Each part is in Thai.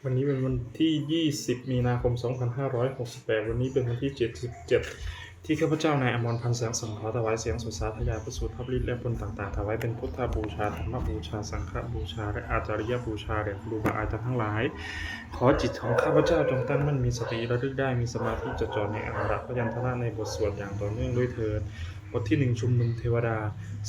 วันนี้เป็นวันที่20มีนาคม2568วันนี้เป็นวันที่77ที่ข้าพเจ้านายอมรพันธ์แสงสังขอถวายเสียงสุดสาธยายประสูติภาพฤทธิ์และผลต่างๆถวายเป็นพุทธบูชาธรรมบูชาสังฆบูชาและอาจาริยบูชาแด่ครูบาอาจารย์ทั้งหลายขอจิตของข้าพเจ้าจงตั้งมั่นมีสติระลึกได้มีสมาธิจดจ่อในอักขระพยัญชนะในบทสวดอย่างต่อเนื่องด้วยเถิดบทที่1ชุมนุมเทวดา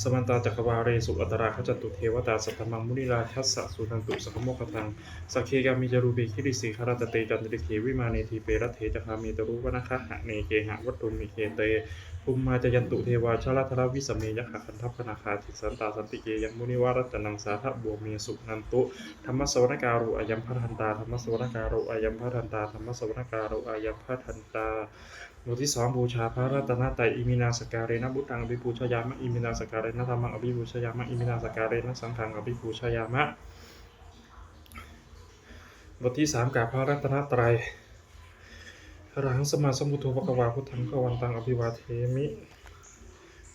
สมันตาจักรวาเรสุอัตราขจตุเทวตาสัทธมังมุนิราชัสสะสุนันตุสังฆโมคทังสักเคกามิจารูปิคิริสีคารตเตจันติเขวิมาเนทีเปรัตเถจคามีตรุวนะคะหะเนเกหะวัตถุมิเคเตภูมิมาจยันตุเทวาชลาธรวิสเมยะขะคันทัพพนาคาทิสันตาสันติเกยังมุนิวารัตนังสาทะบวเมสุนันตุธรรมสวรการุอายัมพะทันตาธรรมสวรการุอายัมพะทันตาธรรมสวรการุอายัมพะทันตาบทที่2บูชาพระรัตนตรัยอิมินาสการเรนะบุตังอภิปูชยามะอิมินาสการเรนะธรรมังอภิปูชยามะอิมินาสการเรนะสังฆังอภิปูชยามะบทที่3กราบพระรัตนตรัยอรหังสัมมาสัมพุทโธภควาพุทธังภควันตังอภิวาเทมิ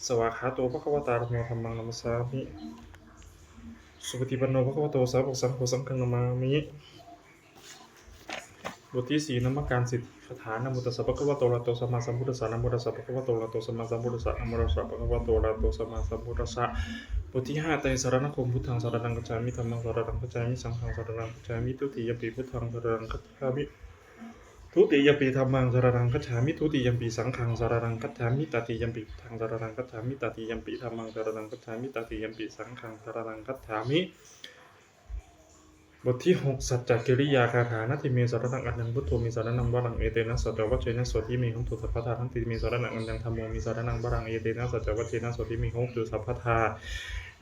สวากขาโตภควตาธัมโมธัมมังนัมสสามิสุปฏิปันโนภควโตสาวกสังโฆสังฆังนามามิบทที่4นมักการสิทธิคาถานะโมตัสสะภะคะวะโตอะระหะโตสัมมาสัมพุทธัสสะนะโมตัสสะภะคะวะโตอะระหะโตสัมมาสัมพุทธัสสะนะโมตัสสะภะคะวะโตอะระหะโตสัมมาสัมพุทธัสสะบทที่5ไตรสรณคมพุทธังสรณังคัจฉามิธัมมังสรณังคัจฉามิสังฆังสรณังคัจฉามิทุติยมปีพุทธังสรณังคัจฉามิทุติยมปีธัมมังสรณังคัจฉามิทุติยมปีสังฆังสรณังคัจฉามิตติยมปีพุทธังสรณังคัจฉามิตติยมปีธัมมังสรณังคัจฉามิตติยมปีสังฆังสรณังคัจฉามิบทที่6สัจจกิริยาคาถานาทิเมสรณังอันยังพุทโธมีสรณังวรังเอเตนะสัจจวัชเชนะสวดที่มีของตุสัพพทาทั้งติมีสรณังอันยังธรรมโมมีสรณังวรังเอเตนะสัจจวัชเชนะสวดที่มีของตุสัพพทา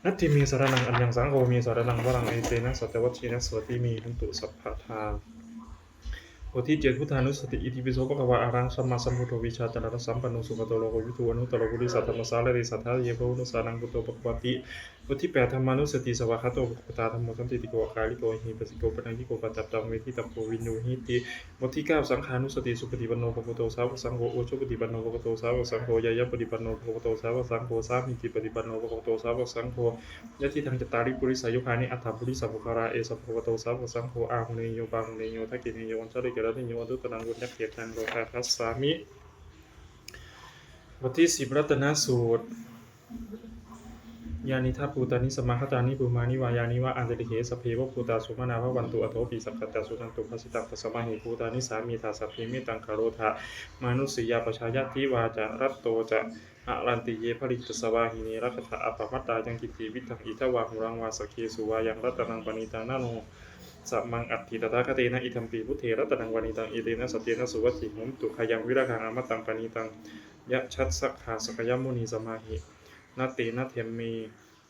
นัตถิมีสรณังอันยังสังโฆมีสรณังวรังเอเตนะสัจจวัชเชนะสวดที่มีของตุสัพพทาบทที่7พุทธานุสติอิติปิโสภควาอารังสัมมาสัมพุทโธวิชาจารสัมปันโนสุขโตโลกวิทูอนุตตรบุริสัทธรรมสารริสัทธาเยภวุนุสานังพุทโธภควติบทที่8ธรรมานุสติสวากขาโตภควตาธรรมโมสันติติโกอาคาลิโกหิปัสสิโกปนัญญิโกปัจจัตตังเวทิตัพโพวินยูหิติบทที่9สังขานุสติสุปฏิปันโนภควโตสาวกสังโฆโอชุปฏิปันโนภควโตสาวกสังโฆยายะปฏิปันโนภควโตสาวกสังโฆสามิติปฏิปันโนภควโตสาวกสังโฆยะทิทังจตาริปุริสายุคานิอัตถปุริสัพพะราเอสัพพะโตสาวกสังโฆอาหุเนโยบาหุเนโยทักขิเนโยอัญชลิกะระนิโยอดุตตังวุญญเขตังโลกาคัสสามิบทที่10รัตนสูตรยานิทัพภูตานิสมาคตานิภูมานิวายานิวะอันเตติเขสเพวภูตาสุมานาภวันตุอโทปิสักขตาสุนันตุภัสสิตังปัสสมาหิภูตานิสามีทาสัพเพมิตังคาโรธามานุสิยาปชายะทิวาจะรัตโตจะอะรันติเยภริตสวาหินีรักขะอปมัตตายังกิติวิทังอิทวาหุรังวาสเคสุวายังรัตนังปณิตังนาโนสัมมังอัตถิตถาคเตนะอิทัมปีพุทเถรัตนังวานิตังเอเตนะสัจเจนะสุวัตถิหุมตุขยังวิราคังอมตังปณิตังยะชัสสะขาสกยมุนีสมาหินาเตนะเทมเม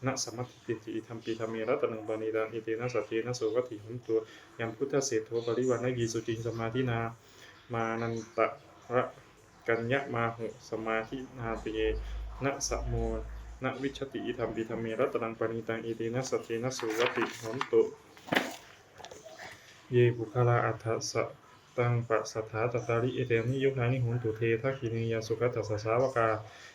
นะสมัตติติอิทัมปีธรรมเมรัตนังปณิตังเอเตนะสัจเจนะสุวัตถิหุมตุยังพุทธเศรษโธปริวานะยีสุจิงสมาธินามานันตะระกัญญมาหุสมาธินาเตนะสะโมนะวิชติอิทัมปีธรรมเมรัตนังปณิตังเอเตนะสัจเจนะสุวัตถิหุมตุเยบุคลาอัฏฐสะตังปัสสัทธาตตาริเอเตนิยุคานิหุนตุเททักขิเนยสุขัตถสสาวกา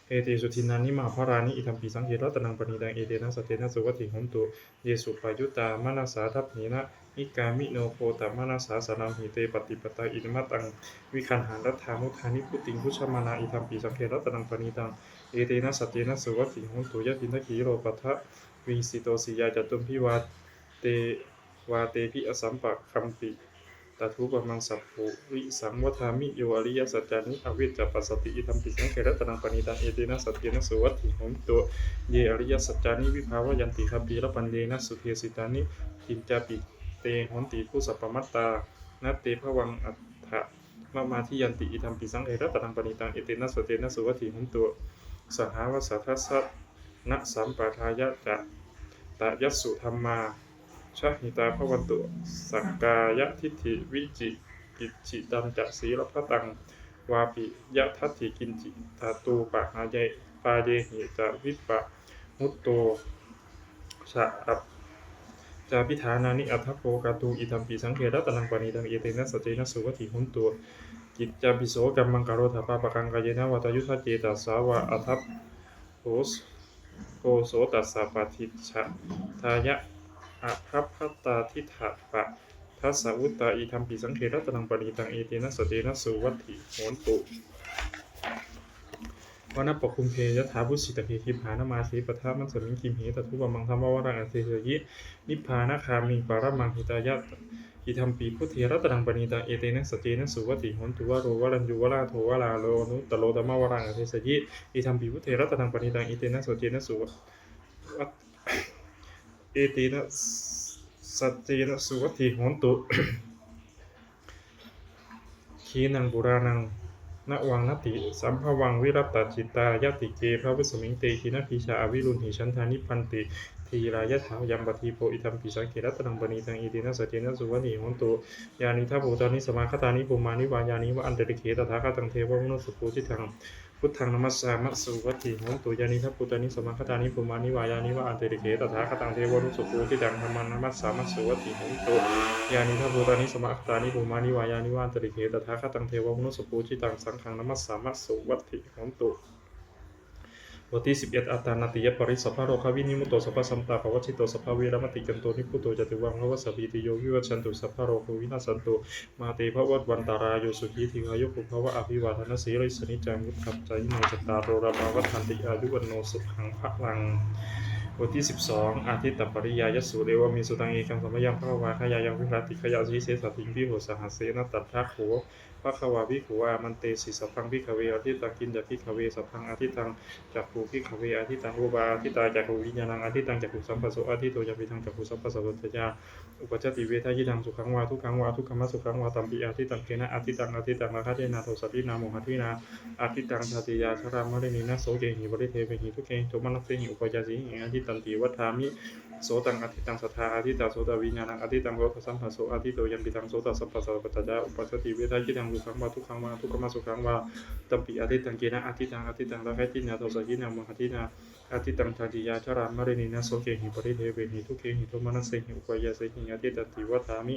เอเตสุทินานิมาภรานิอิทัมปีสังเขรัตนังปณิตังเอเตนะสัจเจนะสุวัตถิหุนตุเยสุปายุตามนาสาทัพหินะนิกามิโนโพตมนาสาสนังหิเตปฏิปตาอินมัตังวิคันหารัตถามุทานิพุติงพุชมานาอิทัมปีสังเขรัตนังปณิตังเอเตนะสัจเจนะสุวัตถิหุนตุยะตินทกีโรปัทถวิสิโตสิยาจตุมพิวาเตวาเตพิอสัมปะคัมปิตทุปมังสัพพุวิสังวทามิโยอริยสัจจานิอวิจจปัสสติอิทัมปิสังเขรัตนังปณิตังเอเตนะสัจเจนะสุวัตถิหุมตุเยอริยสัจจานิวิภาวยันติคัมปีระปัญเยนะสุเทสิตานิทินจาปิเตหนติผู้สัพพมัตตานัตเตภวังอัฏฐะมะมาทิยันติอิทัมปิสังเขรัตนังปณิตังเอเตนะสัจเจนะสุวัตถิหุมตุสหาวสัทธัสสะนะสัมปทายะจะตะยัสสุธัมมาชะหิตาภวันตุสักกายทิฏฐิวิจิกิจฉิตังจะสีรพตังวาปิยะทัตถิกินจิตาตูปะหายปาเยหิจะวิปะมุตโตสะอัปจาพิธานานิอัฏฐโภกาตูอิทัมปีสังเขรัตนังปณิตังเอเตนะสัจเจนะสุวัตถิหุนตุกิจจาปิโสกัมมังกโรธาปะปะกังกายนะวัตยุทธเจตัสสาวะอัฏฐโภโกโสตัสสะปฏิชะทายะอภัพพตาทิฏฐะปะ ทัสสะวุตตาอิธัมปิสังเขรัตนังปณิตังเอเตนะสเตนะสุวัตถิโหนตุวนาปคุมเพยถาพุสิตเพคิมหานามาสีปทามันสมิงคิมเหตทุบมังธรรมวรังอเสสยินิพพานะคามิงปารมังหิตายะอิธัมปีพุทธิรัตนังปณิตังเอเตนะสเตนะสุวัตถิโหนตุวโรวรัญญูวราโทวราโลนุตตโลธรรมวรังอเสสยิอิธัมปีพุทธิรัตนังปณิตังเอเตนะสเตนะสุวัตเอเตนะสัจเจนะสุวัตถิโหนตุขีนังบุรานังนวังนติสัมภวังวิรัตตจิตตายติเกพระวิสมิงเตคินะพิชาอวิรุณหิชันทานิพันติทีรายะถายัมปทีโพอิทัมปิสังเกรัตนังปณีตังอิตินะสเจนะสุวันิโหนตุยานิทัพโพตานิสมาคตานิปุมานิวายานิวะอันเตริเขตถาคตังเทวมนุสปุจิตังพุทธังนัมสสามะสุวัตถิโหนตุยานิทัพโพตานิสมาคตานิปุมานิวายานิวะอันเตริเขตถาคตังเทวมนุสปุจิตังธัมมังนัมสสามะสุวัตถิโหนตุยานิทัพโพตานิสมาคตานิปุมานิวายานิวะอันเตริเขตถาคตังเทวมนุสปุจิตังสังฆังนัมสสามะสุวัตถิโหนตุบทที่11อัตตานาติยปริสัพพะโรควินิมุตโตสัพพะสัมตาภวชิโตสัพพะเวรมติกันโตนิพุตโตจติวังภวสัพพิติโยวิวัชชันตุสัพพะโรโควินาสันตุมาเตภวัตวันตารายโยสุขีธิอายุภวะอภิวาทนาสีริสนิจังวุฒัจจายโนจตารโรราภวัฏันติอายุวันโนสุขังพลังบทที่12อาทิตตปริยายสุเรวมีสุตังเอกังสมยังภควาขยายังวิรัติขยาสีเสสติงพิโหสหัสเสนตัทธะโขภควาภิกขุอามันเตสิสัพพังภิกขเวอาทิตังกินจักภิกขเวสัพพังอาทิตังจักขุภิกขเวอาทิตังอุบาอาทิตาจักขุวิญญาณังอาทิตังจักขุสัมปัสโสอาทิโตยัมปิทังจักขุสัมปัสสะปัจจยาอุปจติเวทยิทังสุขังวาทุกขังวาทุกขมัสสุขังวาตัมปิอาทิตังเกนะอาทิตังราคะเทนาโทสัตถินาโมหะทินาอาทิตังชาติยาชรามะเรนินะโสเกหิบริเทเวหิทุเกหิโทมนัสเสหิอุปยาสิหิอาทิตันติวัฏฐามิโสตังอาทิตังสัทธาอาทิตาโสตวิญญาณังอาทิตังโสตสัมปัสโสอาทิโตยัมปิตังโสตสัมปัสสะปัจจยาอุปจติเวทยิทังสุขังวาทุกขังวาทุกขมัสสุขังวาตัมปิอาทิตังเกนะอาทิตังราคะเทนาโทสัตถินาโมหะทินาอาทิตังชาติยาชรามะเรนินะโสเกหิบริเทเวหิทุเกหิโทมนัสเสหิอุปยาสิหิอาทิตันติวัฏฐามิ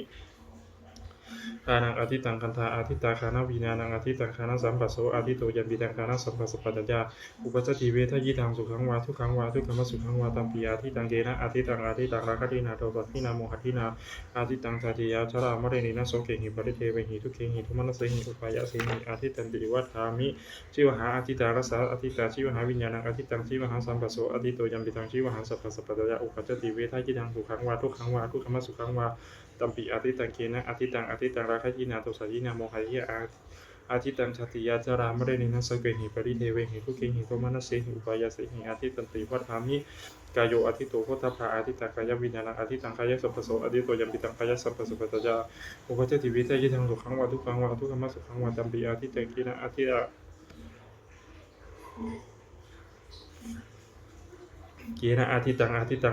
คานังอาทิตังคันธาอาทิตาคานาวิญญาณังอาทิตังคานาสัมปัสโสอาทิโตยัมปิตังคานาสัมปัสสะปัจจยาอุปจติเวทยิทังสุขังวาทุกขังวาทุกขมัสสุขังวาตัมปิอาทิตังเกนะอาทิตังราคะเทนาโทสัตถินาโมหะทินาอาทิตังชาติยาชรามะเรนินะโสเกหิปริเทเวหิทุเกหิโทมนัสเสหิอุปายาสิหิอาทิตันติวัฏฐามิชิวหาอาทิตารัสสะอาทิตาชิวหาวิญญาณังอาทิตังชิวหาสัมปัสโสอาทิโตยัมปิตังชิวหาสัพพะสัพพะยาอุปจติเวทยิทังสุขังวาทุกขังวาทุกขมัสสุขังวาตัมปิอาทิตังเกนะอาทิตังราคะเทนาโทสัตถินาโมหะทินาอาทิตังชาติยาจารามะเรนินะโสเกหิปริเทเวหิทุเกหิโทมนัสเสหิอุปายาสิหิอาทิตันติวัฏฐามิกายโยอาทิโตโคตภาอาทิตังกายวิญญาณังอาทิตังกายสัพพะโสอาทิโตยัมปิตังกายสัพพะสัพพะยาอุปจติวิทยิทังสุขังวาทุกขังวาทุกขมัสสุขังวาตัมปิอาทิตังเกนะอาทิตาเกนะอาทิตัง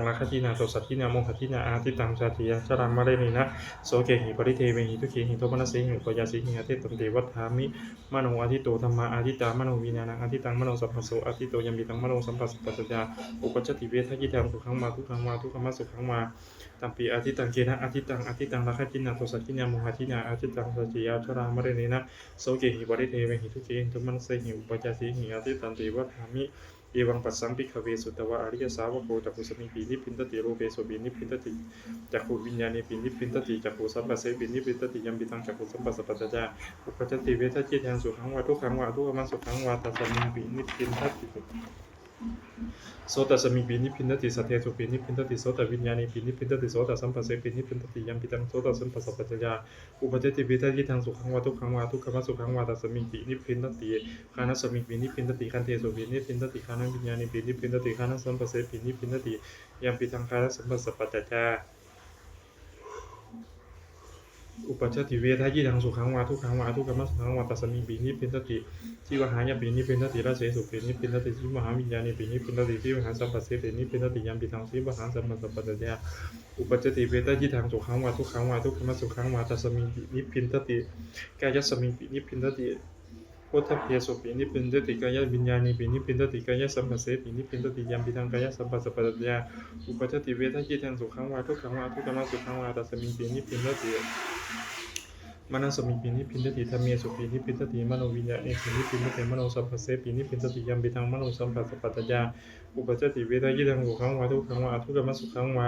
ราคะทินาโทสัตถินาโมหะทินาอาทิตังชาติยาชรามะเรนินะโสเกหิปริเทเวหิทุเกหิโทมนัสเสหิอุปยาสิหิอาทิตันติวัฏฐามิมโนอาทิโตธัมมาอาทิตามโนวิญญาณังอาทิตังมโนสัพพะโสอาทิโตยัมปิตังมโนสัมปัสสะปัจจยาอุปจติเวทยิทังสุขังวาทุกขังวาทุกขมัสสุขังวาตัมปิอาทิตังเกนะอาทิตังราคะทินาโทสัตถินาโมหะทินาอาทิตังชาติยาชรามะเรนินะโสเกหิปริเทเวหิทุเกหิโทมนัสเสหิอุปยาสิหิอาทิตันติวัฏฐามิเอวังปัสสัมภิกขเวสุตวะอริยสาวโกจักขุสมิงปีนิพินตติรูเปโสบินิพินตติจักขุวิญญาณิปีนิพินตติจักขุสัมปัสเสปินิพินตติยัมปิตังจักขุสัมปัสสะปัจจยาอุปจติเวทจิตแทงสุขังวาทุกขังวาทุกขมัสสุขังวาตัสสมิงปีนิพินตติโสตสมิงปีนิพินตติสัทเทสุปีนิพินตติโสตวิญญาณิปีนิพินตติโสตสัมปัสเสปินิพินตติยัมปิตังโสตสัมปัสสะปัจจยาอุปจติเวทจิตแทงสุขังวาทุกขังวาทุกขมัสสุขังวาตัสสมิงปีนิพินตติคานัสมิงปีนิพินตติคันเทสุปีนิพินตติคานัวิญญาณิปีนิพินตติคานัสัมปัสเสปีนิพินตติยัมปิตังคานัสัมปัสสะปัจจยาอุปจติเวทยิทังสุขังวาทุกขังวาทุกขมัสสุขังวาตัสสมิงปีนิพินตติชีวหายาปีนิพินตติราเสสุปีนิพินตติชีวหาวิญญาณิปีนิพินตติชีวหาสัมปัสเสปีนิพินตติยัมปิทังชีวหาสัมปัสสะปัจจยาอุปจติเวทยิทังสุขังวาทุกขังวาทุกขมัสสุขังวาตัสสมิงปีนิพินตติกายสมิงปีนิพินตติโพธเพสุปีนิพินตติกายวิญญาณิปีนิพินตติกายสัมปัสเสปีนิพินตติยัมปิทังกายสัมปัสสะปัจจยาอุปจติเวทยิทังสุขังวาทุกขังวาทุกขมัสสุขังวาตัสสมิงปีนิพินตติ มนัสมิปินิพินทติธรรมเมสุปินิพินทติมโนวิญญาเนสุนิพินทติมโนสัพพะเสปินิพินทติยัมปิทังมโนสัมผัสสะปัตตยาอุปจติเวทยิทังสุขังวาทุกขังวาอทุกขมสุขังวา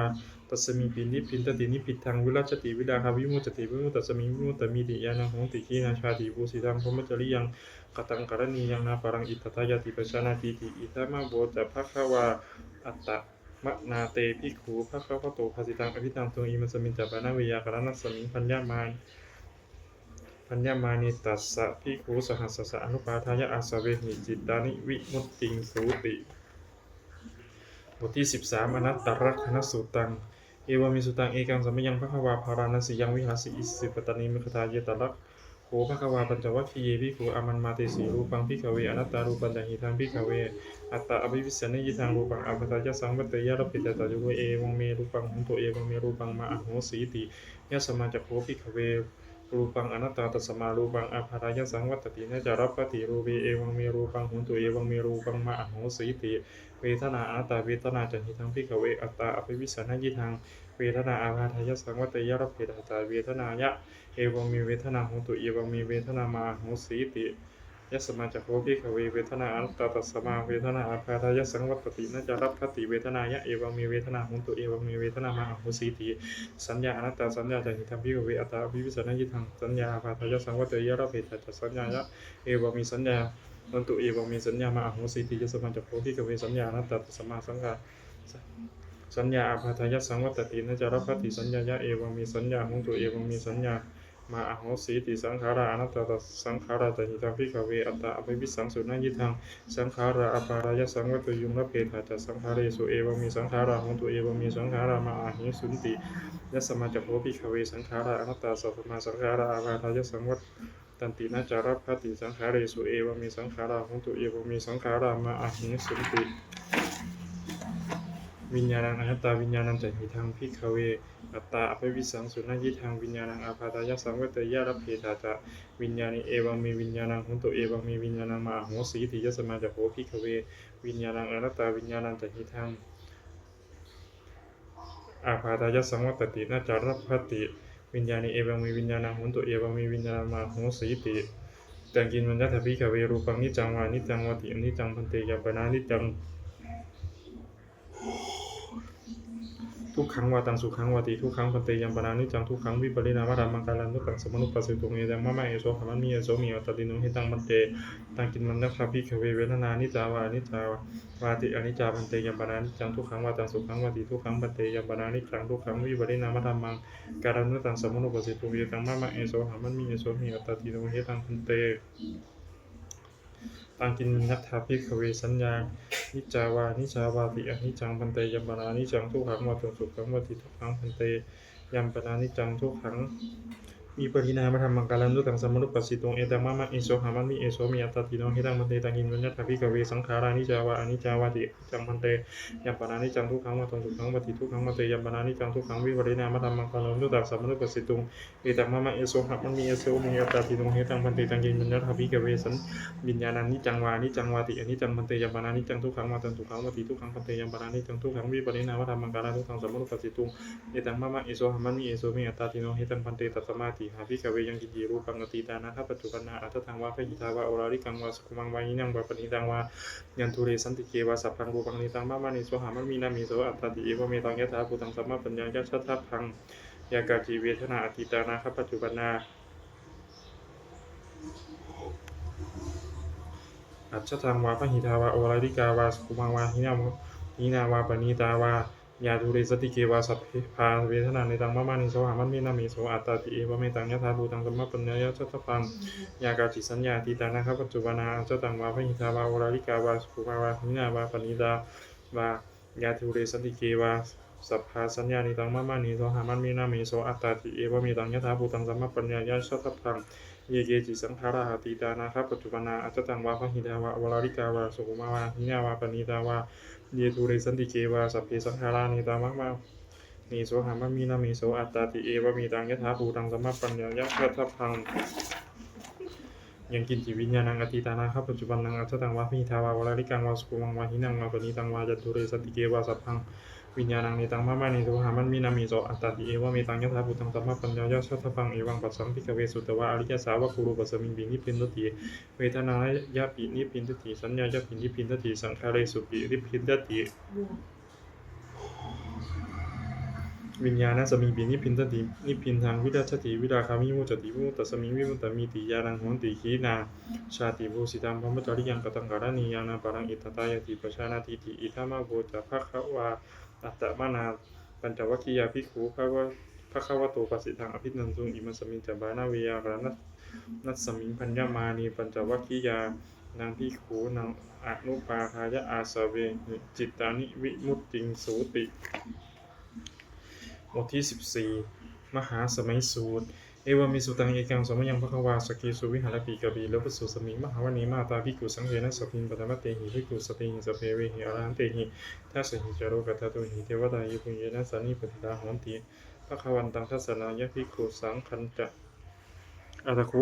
ตัสมิปินิพินทตินิพิทังวิรัชติวิดาคาวิมุตติวิมุตตัสมิวิมุตตมิติยานังหงติขีนาชาติภูสิตังพรหมจริยังกตังกรณียังนาปรังอิตตายาติปัชนาติติอิทัมะโบจะภควาอัตตะมะนาเตภิกขุภควะโตภาสิตังอภิตังตุอิมัสมิจจปานาวิยากรณัสสมิปัญญามานิตัสสะภิกขุสหัสสะอนุปาทายะอาสเวหิจิตานิวิมุตติงสูติบทที่13อนัตตรักขณสูตังเอวามิสุตังเอกังสัมยังภควาภาราณสียังวิหาสิอิสิปตานิมิคตาเยตรักโขภควาปัญจวัคคีเยภิกขุอามันมาเตสีรูปังภิกขเวอนัตตารูปัญจหิทังภิกขเวอัตตาอภิวิสเนยิทังรูปังอัปตายะสังวัตเตยะรปิตตาจุเวเอวังเมรูปังหุนโตเอวังเมรูปังมาอโหสีติยะสมาจักโขภิกขเวรูปังอนัตตาตัสมารูปังอภารายะสังวัตติเนจารัปปติรูเวเอวังเมรูปังหุนโตเอวังเมรูปังมาอโหสีติเวทนาอนัตตาเวทนาจันหิทังภิกขเวอัตตาอภิวิสเนยิทังเวทนาอาภารายะสังวัตเตยะรปิตตาเวทนายะเอวังมีเวทนาหุนตุเอวังมีเวทนามาโหสีติยะสมาจักโขภิกขเวเวทนาอนัตตาตัสมาเวทนาอาภารายะสังวัตตินะจารัพพติเวทนายะเอวังมีเวทนาหุนตุเอวังมีเวทนามาโหสีติสัญญาอนัตตาสัญญาจันทิทังภิกขเวอัตตาอภิวิสนยิทังสัญญาอาภารายะสังวัตยะระเพตจัสัญญายะเอวังมีสัญญาหุนตุเอวังมีสัญญามาโหสีติยะสมาจักโขภิกขเวสัญญาอนัตตาตัสมาสังฆาสัญญาอาภาทายะสังวัตตินะจารัพพติสัญญายะเอวังมีสัญญาหุนตุเอวังมีสัญญามาอโหสีติสังขาราอนัตตาสังขาราจันทิทังภิกขเวอัตตาอภิวิสังสุนยิทังสังขาราอปารายสังวัตยุงระเพทาจัสังขาเรสุเอวังมีสังขาราหุนตุเอวังมีสังขารามาอาหิสุนติยัสมาจักโภภิกขเวสังขาราอนัตตาสัพพมาสังขาราอปารายสังวัตตันตินะจารัพพติสังขาเรสุเอวังมีสังขาราหุนตุเอวังมีสังขารามาอาหิสุนติวิญญาณังอนัตตาวิญญาณังจันทิทังภิกขเวอัตตาอภิวิสังสุนยิทังวิญญาณังอาภาตายะสังวัตยะระเพทาจะวิญญาณิเอวังมีวิญญาณังหุนตุเอวังมีวิญญาณังมาโหสีติยะสมาจักโภภิกขเววิญญาณังอนัตตาวิญญาณังจันทิทังอาภาตายะสังวัตตินะจารัพพติวิญญาณิเอวังมีวิญญาณังหุนตุเอวังมีวิญญาณังมาโหสีติแต่กินมัญญะภิกขเวรูปังนิจังวานิจังวติอนิจังพันเตยะปนานิจังทุกขังวาตังสุขังวาติทุกขังพันเตยังปนานิจังทุกขังวิปริณามะธรรมังกาลันทุกขังสมนุปัสสิตุงเอตังมะมะเอโสขมันมีเอโสมีอัตติโนหิตังมันเตตังกินมันนักขภิกขเวเวทนานิจาวานิจาวาติอนิจจาพันเตยังปนานิจังทุกขังวาตังสุขังวาติทุกขังพันเตยังปนานิจังทุกขังวิปริณามะธรรมังกาลันทุกขังสมนุปัสสิตุงเอตังมะมะเอโสขมันมีเอโสมีอัตติโนหิตังพันเตตังกินนัตถาภิกขเวสัญญานิจาวานิจาวาติอนิจจังพันเตยัมปนานิจังทุกขังวาตุสุขังวาติทุกขังพันเตยัมปนานิจังทุกขังมีปริณามธรรมังกาลันทุตังสมนุปัสสิตุงเอตังมะมะเอโสหามันมีเอโสมีอัตติโนหิตังพันเตตังกินนัตถาภิกขเวสังขารานิจาวาอนิจาวาติจังพันเตยัมปนานิจังทุกขังวาตุสุขังวาติทุกขังพันเตยัมปนานิจังทุกขังวิปริณามธรรมังกาลันทุตังสมนุปัสสิตุงเอตังมะมะเอโสหามันมีเอโสมีอัตติโนหิตังพันเตตังกินนัตถาภิกขเวสัญวิญญาณังนิจังวานิจังวาติอนิจังพันเตยัมปนานิจังทุกขังวาตังทุกขังวาติทุกขังพันเตยัมปนานิจังทุกขังวิปริณามธรรมังกาลันทุตังสมนุปัสสิตุงเอตังมะมะเอโสหามันมีเอโสมีอัตติโนหิตังพันเตตัสมาติหาภิกขเวยังกิจิรูปังอติตานะปัจจุบันนาอัตถังวาพหิทาวาโอราริกังวาสุขุมังวายินังวาปณิตังวายันทุเรสันติเกวาสัพพังรูปังนิตังมะมะนิโสหามันมีนามิโสอัตติเอวเมตังยะถาภูตังสัมมาปัญญายะชัตถะพังยากาจิเวทนาอติตานะปัจจุบันนาอัจฉทังวาพหิทาวาโอราริกาวาสุขุมังวาหินาวาปณิตาวายาทุเรสติเกวาสัพพาเวทนาในตังมะมานิโสหามันมีนามิโสอัตติเอวเมตังยะถาภูตังสัมมาปัญญายะชัตถะพังยากาจิสัญญาติตานะปัจจุบันนาอัจฉทังวาพหิทาวาโอราริกาวาสุขุมังวาหินาวาปณิตาวายาทุเรสติเกวาสัพพาสัญญานิตังมะมานิโสหามันมีนามิโสอัตติเอวเมตังยะถาภูตังสัมมาปัญญายะชัตถะพังเยเกจิสังขาราหติตานะปัจจุบันนาอัจฉทังวาพหิทาวาโอราริกาวาสุขุมังวาหินาวาปณิตาวาเยทุเรสันติเกวาสัพเพสังขารานิตามะมะนิโสหามันมีนามิโสอัตติเอวะมีตังยะถาภูตังสัมมาปัญญายะชัตถะพังยังกินจิวิญญาณังอติตานะครับปัจจุบันนังอัจฉตังวาพิทาวาวราริกังวาสุขุมังวาหินังวาปณิตังวาจัตุเรสันติเกวาสัพพัง วิญญาณังเนตังมะมานิสุหามันมินามิโสอัตตติเอวะเมตังยะถาภูตังสัมมาปัญญายะชัตถะพังเอวังปัสสังภิกขเวสุตวะอริยสาวกกุรุปัสสมิงบินิพินทติเวทนายะปินิพินทติสัญญายะปินิพินทติสังขารสุปินิพินทติวิญญาณสมิงปินิพินทตินิพินทางวิราชติวิราคามิมุจติวิมุตตสมิงวิมุตตมิติญาณังโหติขีนาชาติภูสิตังพรหมจริยังกตังการณียานาปรังอิตตายติปชานาติติอิทัมมาโภจภควาอัตตมนาปัญจวัคคียาภิกขุภควโตปัสสิทังอภินันตุอิมัสมิงจับบานาเวยากรนัสสมิงพัญญมานีปัญจวัคคียานางภิกขุนางอนุปาทายะอาสเวหิจิตตานิวิมุตติงสูติบทที่14มหาสมัยสูตรเอวามิสุตังเอกังสมยังภควาสกิสุวิหารปีกบีแล้วสุสมิงมหาวณีมาตาภิกขุสังเวนะสพินปฐมเตหิภิกขุสติหิสเพเวหิอรหันเตหิทัสสหิจโรกัตตุหิเทวดายุปุญเยนะสันนิปติตาหอนติภควันตังทัสสนายะภิกขุสังคันจะอัตโค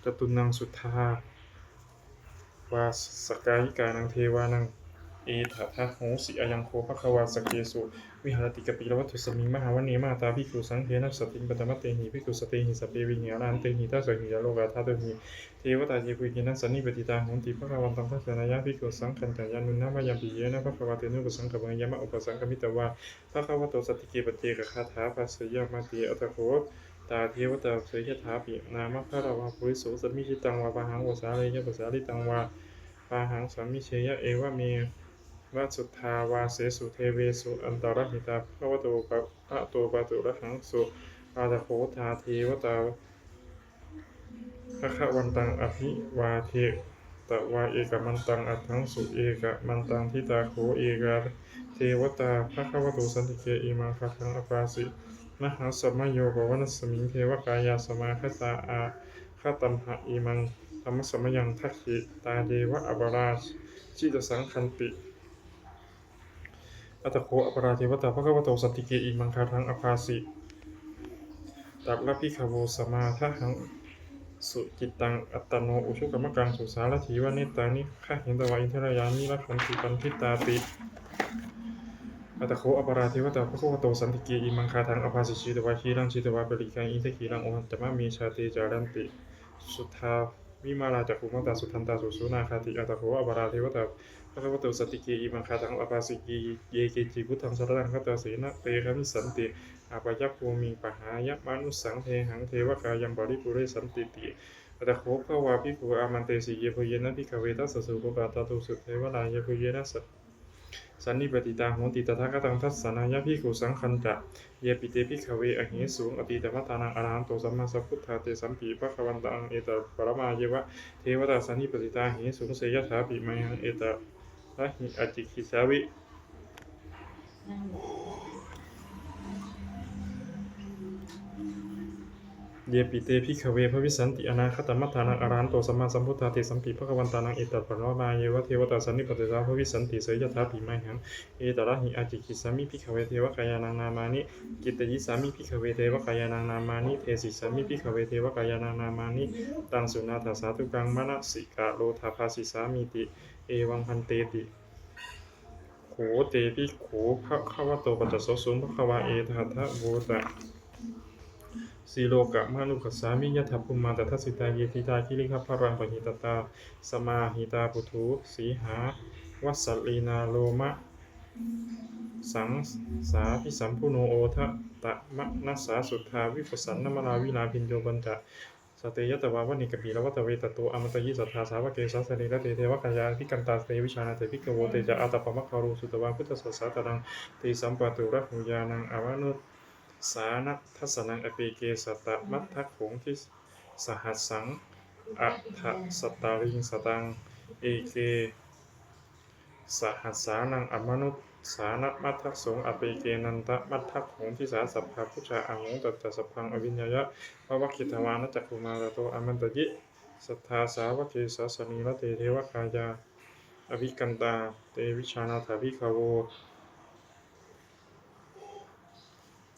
จตุนังสุทธาวาสกายิกานังเทวานังเอถะทะโหสิอายังโคภควาสเกสุวิหารติกปิลวัตถุสมิงมหาวณีมาตาภิกขุสังเทนะสติปฐมเตหิภิกขุสติหิสเปวิหิอรหันเตหิทัสสหิโลกาทัตหิเทวตาเยปุยนะสันนิปติตาหอนติภควันตังทัสสนายะภิกขุสังคันจายานุนะมะยัมปิเยนะภควาเตนุปสังขบังยะมะอุปสังคมิตวาภควโตสติเกปเจกคาถาภาสยามติอัตโคตาเทวตาเสยถาปินามะพระราวาภุริโสสัมมิชิตังวาปะหังวสาเลยะภาษาลิตังวาปะหังสัมมิเชยะเอวะเมวสุทธาวาเสสุเทเวสุอันตรหิตาภวโตปะโตปะตุระหังสุอาตโคทาเทวตาภควันตังอภิวาเทตวาเอกมันตังอัตถังสุเอกมันตังทิตาโคเอกาเทวตาภควโตสันติเกอิมังคทังอปาสิมหาสมโยภวนัสมิงเทวกายาสมาคตาอาคตัมหะอิมังธรรมสมยังทักขิตาเยวะอบราชชิตสังคันติอัตโคอปราเทวตาภควโตสันติเกอิมังคทังอภาสิตับละพิขโวสมาทะหังสุจิตตังอัตตโนอุชุกรรมกังสุสารถีวะเนตานิข้าเห็นตวาอินทรยานิรักขันติปันทิตาติอัตโคอปราเทวตาภควโตสันติเกอิมังคาทังอภาสิชิตวาคีรังชิตวาปริกังอินทคีรังโอหันตมะมีชาติจารันติสุทาวิมาราจักขุมตาสุทันตาสุสุนาคาติอัตโคอปราเทวตาภควโตสันติเกอิมังคาทังอภาสิกีเยเกจิพุทธังสรนังคตาเสนะเตคมิสันติอาปยัพภูมิปหายะมนุสังเทหังเทวกายัมบริปุเรสันติติอัตโคภวาภิกขุอามันเตสิเยภเยนะภิกขเวทัสสะสุปปาตาตุสุเทวราเยภเยนะสันนิปติตาโหติตถาคตังทัสสนายะภิกขุสังคันจะเยปิเตภิกขเวอหิสูงอติตมัตตานังอรหันโตสัมมาสัพพุทธาเตสัมปีภควันตังเอตปรมาเยวะเทวตาสันนิปติตาหิสูงเสยถาปิมังเอตระหิอจิกิสาวิเยปิเตภิกขเวภวิสันติอนาคตมัตถานังอรหันโตสัมมาสัมพุทธาเตสัมปีภควันตานังเอตัปปะมาเยวะเทวตาสันนิปติตาภวิสันติเสยถาปิมังหังเอตระหิอาจิกิสามิภิกขเวเทวกายานังนามานิกิตยิสามิภิกขเวเทวกายานังนามานิเทสิสามิภิกขเวเทวกายานังนามานิตังสุนาถาสาธุกังมนสิกาโลทาภาสิสามิติเอวังพันเตติโขเตภิกขุภควโตปัจจโสสุภควาเอทัทธะโวตะสีโลกะมานุขัสสามิยะทัพพุมาตทัสสิตาเยติตาคิริขพรังปหิตตาสมาหิตาปุถุสีหาวัสสลีนาโลมะสังสาพิสัมพุโนโอทะตะมะนัสสาสุทธาวิปัสสันนมราวิลาพินโยบัญจะสเตยตวาวนิกปีละวัตเวตโตอมตยิสัทธาสาวเกสัสริระเตเทวกายาภิกันตาเตวิชานาเตภิกโวเตจะอาตปะมะคารุสุตวาพุทธสัสสะตรังเตสัมปตุระหุญานังอวานุสานัทัสสนังอเปเกสัตตะมัทธะโขงทิสหัสสังอัฏฐสัตตาริงสตังเอเกสหัสสานังอมนุสานะมัทธะสงอเปเกนันตะมัทธะโขงทิสาสัพพะพุชาอังตัตตะสัพพังอวิญญายะภวคิตวานะจักขุมารโตอมันตยิสัทธาสาวเกสัสนิระเตเทวกายาอภิกันตาเตวิชานาถาภิกขโว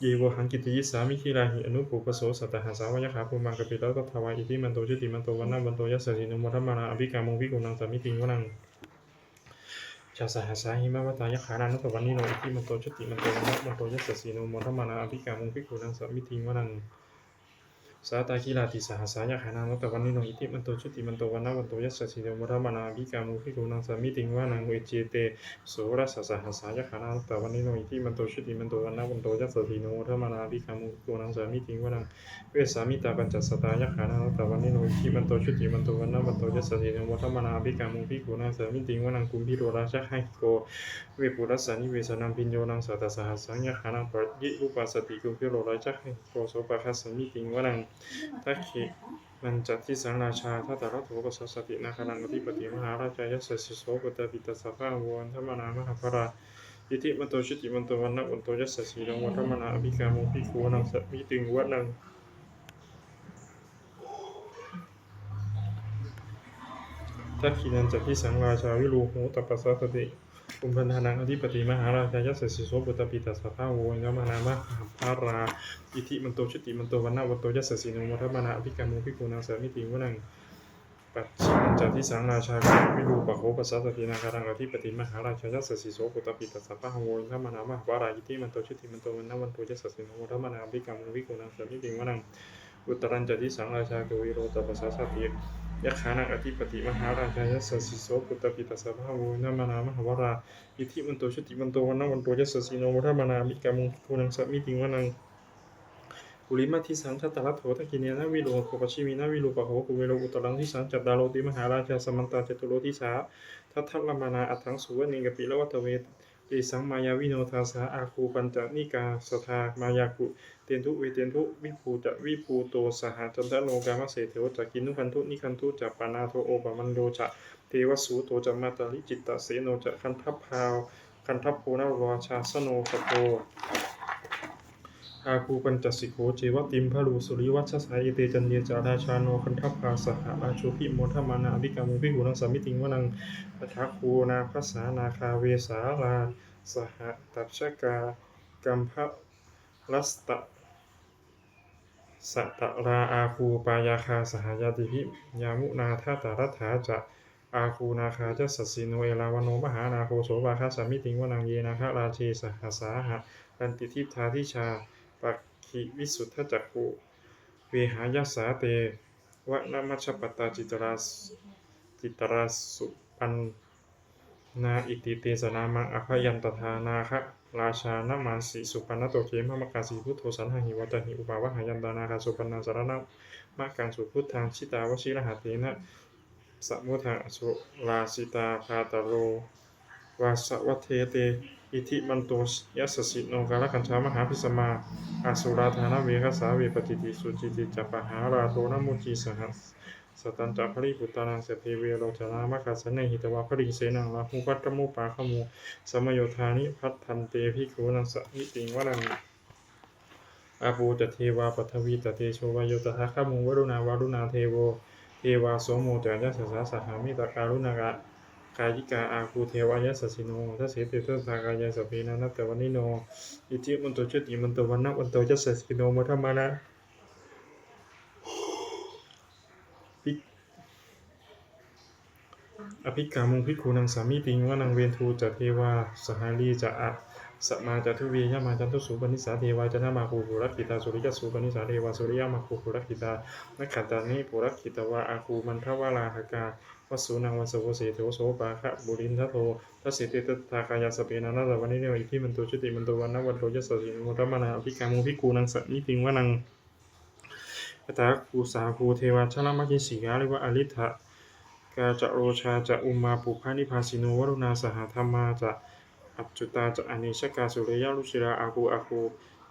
เยวหังกิติยิสามิคิราหิอนุปุปโสสัตตหาสาวยะขาภูมังกปิละตัทวาอิติมันโตชิติมันโตวันนะวันโตยัสสินุมทัมมานาอภิกามงวิกุณังสามิติงวนัง ชาสหัสสาหิมะวตายะขานันทวันนิโนอิทิมันโตชุติมันโตวันนะมันโตยัสสสีโนโมทัมมานาอภิกามุงภิกขุนังสมิติงวนังสาตาคิลาติสหัสสายะขานันทวันนิโนอิทิมันโตชุติมันโตวันนะมันโตยัสสสีโนโมทัมมานาอภิกามุงภิกขุนังสมิติงวนังเวเจเตโสรสสหัสสายะขานันทวันนิโนอิทิมันโตชุติมันโตวันนะมันโตยัสสสีโนโมทัมมานาอภิกามุงภิกขุนังสมิติงวนังเวสามิตาปัญจสตายะขานันทวันนิโนอิทิมันโตชุติมันโตวันนะมันโตยัสสสีโนโมทัมมานาอภิกามุงภิกขุนังสมิติงวนังกุมพิโรราชะให้โกเวปุรัสสานิเวสนังพิญโยนังสัตตสหัสสังยะขานังปะยิอุปัสสติกุมพิโรราชะให้โกโสปะคัสสมิติงวนังทักขิมันจัตติสังราชาทัตตะระโถปสัสสตินาคานังอธิปติมหาราชายัสสิโสปตปิตสัพพะวันธรรมนามหาภราอิติมันโตชุติมันโตวันนะวันโตยัสสสีโนวัฒมนาอภิกามุภิกขุนังสมิติงวนังทักขินันจัตติสังราชาวิรูโหตปัสสสติอุมพันธานังอธิปติมหาราชายัสสิโสปตปิตสัพพะวันธรรมนามหาภราอิติมันโตชุติมันโตวันนะวันโตยัสสสีโนวัฒมนาอภิกามุภิกขุนังสมิติงวนังปัจฉิมจัตติสังราชาวิรูปโขปัสสสตินาคานังอธิปติมหาราชายัสสิโสปตปิตสัพพะวันธรรมนามหาภราอิติมันโตชุติมันโตวันนะวันโตยัสสสีโนวัฒมนาอภิกามุภิกขุนังสมิติงวนังอุตรัญจติสังราชาโกวิโรตปัสสสติยะขานังอธิปติมหาราชายัสสิโสปุตตปิตสัพพะโวนะมานามหาวราอิทิมันโตชุติมันโตวันนะวันโตยัสสิโนวัฒมนามิกามุงภูนังสมิติงวนังกุลิมาทิสังทัตตะระโถทักขิเนนะวิโรโคปชิมินะวิรูปะโหกุเวโรอุตรังทิสังจัตตาโรติมหาราชาสมันตาจตุโรทิสาทัตถะละมานาอัตถังสุวเนกปิละวัตเวติสังมายาวิโนทาสาอาคูปัญจนิกาสทามายากุเตนทุเวเตนทุวิภูจะวิภูโตสหจันทโลกามเสเถวจะกินุคันทุนิคันทุจะปานาโทโอปมันโดจะเทวสูโตจะมาตาลิจิตตเสโนจะคันทัพพาวคันทัพโพนาวาชาสโนสโตอาคูปัญจสิโขเจวติมพลูสุริวัชสายเตจันเยจาราชาโนคันทัพพาสหอาชูพิโมทมานาอภิกามุภิกุนังสมิติงวนังปทาคูนาภัสสานาคาเวสาลาสหตัชกากัมภลัสตะสัตตราอาคูปายาคาสหายาติพิยามุนาทาตารัฐาจะอาคูนาคาจะสัสสิโนเอลาวโนมหานาโคโสบาคาสมิติงวนังเยนาคราเชสหสาหะรันติทิทาทิชาปักขิวิสุทธจักขุเวหายสาเตวะนะมัชฌปตาจิตราสุปันนาอิติเตสนามังอภยันตถานาคะราชานามาสิสุปันนโตเขมะมะกาสีพุทโธสันหหิวัตหิอุปาวะหายันตานาคาสุปันนาสารนะมะกังสุพุทธังชิตาวชิรหะเตนะสมุทะสุราสิตาภาตโรวาสวัตเทเตอิทิมันโตยัสสิโนกาลคัญชามหาพิสมาอาสุราธานะเวคสาเวปติติสุจิติจัปปหาราโทนะมุจีสหัสสตันจัพริปุตตานังเสเพเวโรจนามะกัสสเนหิตวะพริงเสนังลาหุปัตตมุปาขมูสมโยธานิพัทธันเตภิกขุนังสมิติงวนังอาปูจเทวาปัทวีตเตโชวโยตถาคมุวรุณาวารุณาเทโวเทวาโสโมจายัสสะสหามิตการุณากะกายิกาอาคูเทวายัสสิโนทัสเสติทัสสากายาสเปนะนัตตวนิโนอิจิมันโตชุติมันโตวันนะวันโตยัสสิโนมัทมานะอภิกามุงภิกขุนังสามิติงวนังเวนทูจะเทวาสหาลีจะอะสมาจะทุเวยามาจันทุสุปนิสาเทวาจะนามาคูปุรักขิตาสุริยสุปนิสาเทวาสุริยามาคูปุรักขิตานักขัตตานิปุรักขิตวาอาคูมันทวาลาหกาวสุนังวัสโวเสเทวโสปาคะบุรินทโททัสสิติตถากายาสเปนะนาตวันนี้เนอิทิมันโตชุติมันโตวันนะวันโตยัสสิโนธรรมนาอภิกามุงภิกขุนังสามิติงวนังปตาคูสาคูเทวาชลามกิสีกาลิวะอลิทะกาจะโรชาจะอุมาปุพานิพาสิโนวรุณาสหธรรมาจะอัจจุตาจะอเนชกาสุริยาลุชิราอาคู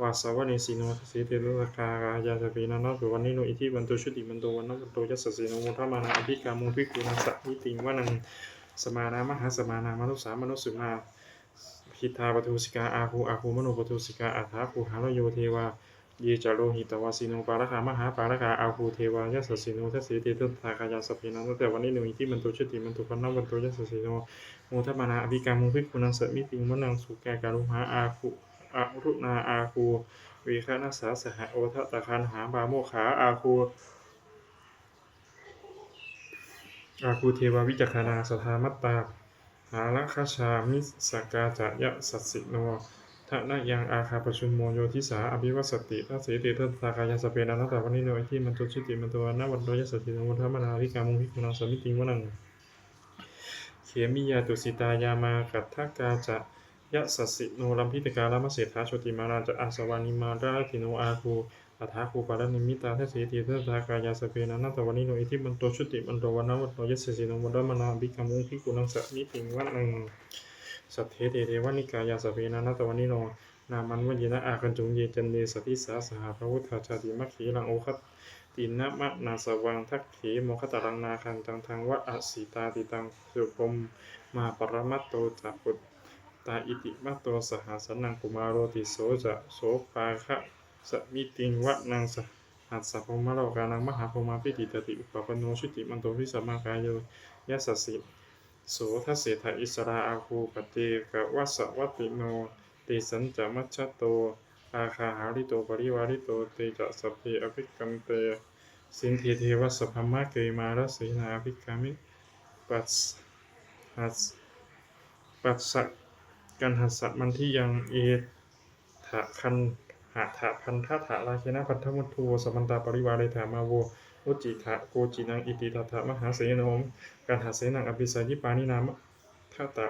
วาสาวเนสิโนสีเตลุคากายาจะปีนันตุวันนิโนอิทิวันโตชุติมันโตวันนะวันโตยัสสิโนมุทมานาอภิกามุภิกขุนังสัมิติงวนังสมานามหาสมานามนุสามนุสุมาพิทาปทุสิกาอาคูมโนปทุสิกาอัฏฐาภูหารโยเทวาเยจาโลหิตวาสิโนปาระคามหาปาระคาอาคูเทวายัสสิโนทัสสิเตตุทากายาสเปนะตั้งแต่วันนี้หนึ่งที่มันโตชุติมันโตวันนะวันโตยัสสิโนโมทมานาอภิกามุภิกขุนังสมิติงวนังสุแกการุหาอาคูอรุณาอาคูเวคานัสสาสหโอทะตะคันหาบาโมขาอาคูเทวาวิจักขานาสทามัตตา หาละคชามิสกาจะยะสัสสิโนทะนะยังอาคาปชุมโมโยทิสาอภิวัสสติทัสเสติทัสสากายาสเปนานัตตาวันิโนอิทิมันตุชิติมันตัวนะวันโดยสัสสิโนมุทธมนาวิกามุขิกุณังสมิติงวนังเขมิยาตุสิตายามากัตถกาจะยะสัสสิโนลัมพิตกาลามเสถาโชติมาราจะอาสวานิมาราติโนอาคูอัฏฐาคูปารนิมิตาทัสเสติทัสสากายาสเปนานัตตาวันิโนอิทิมันตุชิติมันตัวนะวันโดยสัสสิโนมุทธมนาวิกามุขิกุณังสมิติงวนังสัทเทเตเทวนิกายาสเปนานัตตวันิโนนามันวญินะอาคันจุงเยจันเนสติสาสหพระพุทธาชาติมัคคีลังโอคัตตินะมะนาสวังทักขีโมคตรังนาคันตังทางวะอสิตาติตังสุปมมาปรมัตโตจักปุตตาอิติมัตโตสหสนังกุมารโรติโสจะโสภาคะสมิติงวะนังสหัสสะพมะโลกานังมหาพมาปิติตติอุปปโนชุติมันโตวิสัมมากายโยยัสสสิโสทัสเสถะอิสราอาคูปเตกะวัสสวัตติโนเตสัญจมัชฌโตอาคาหาริโตปริวาริโตเตจะสัพเพอภิกรรมเตสินเทเทวสัพพมะเกมาราสีนาอภิกามิปัสหัสปัสสะกันหัสสะมันที่ยังเอถะคันหะถะพันธะถะราเคนะพันธมุตโทสัมมันตาปริวาเรถามาโวอุจิถะโกจินังอิติทัตถะมหาเสโนมกันหัสเสนังอภิสัยยิปานินามะทะตะ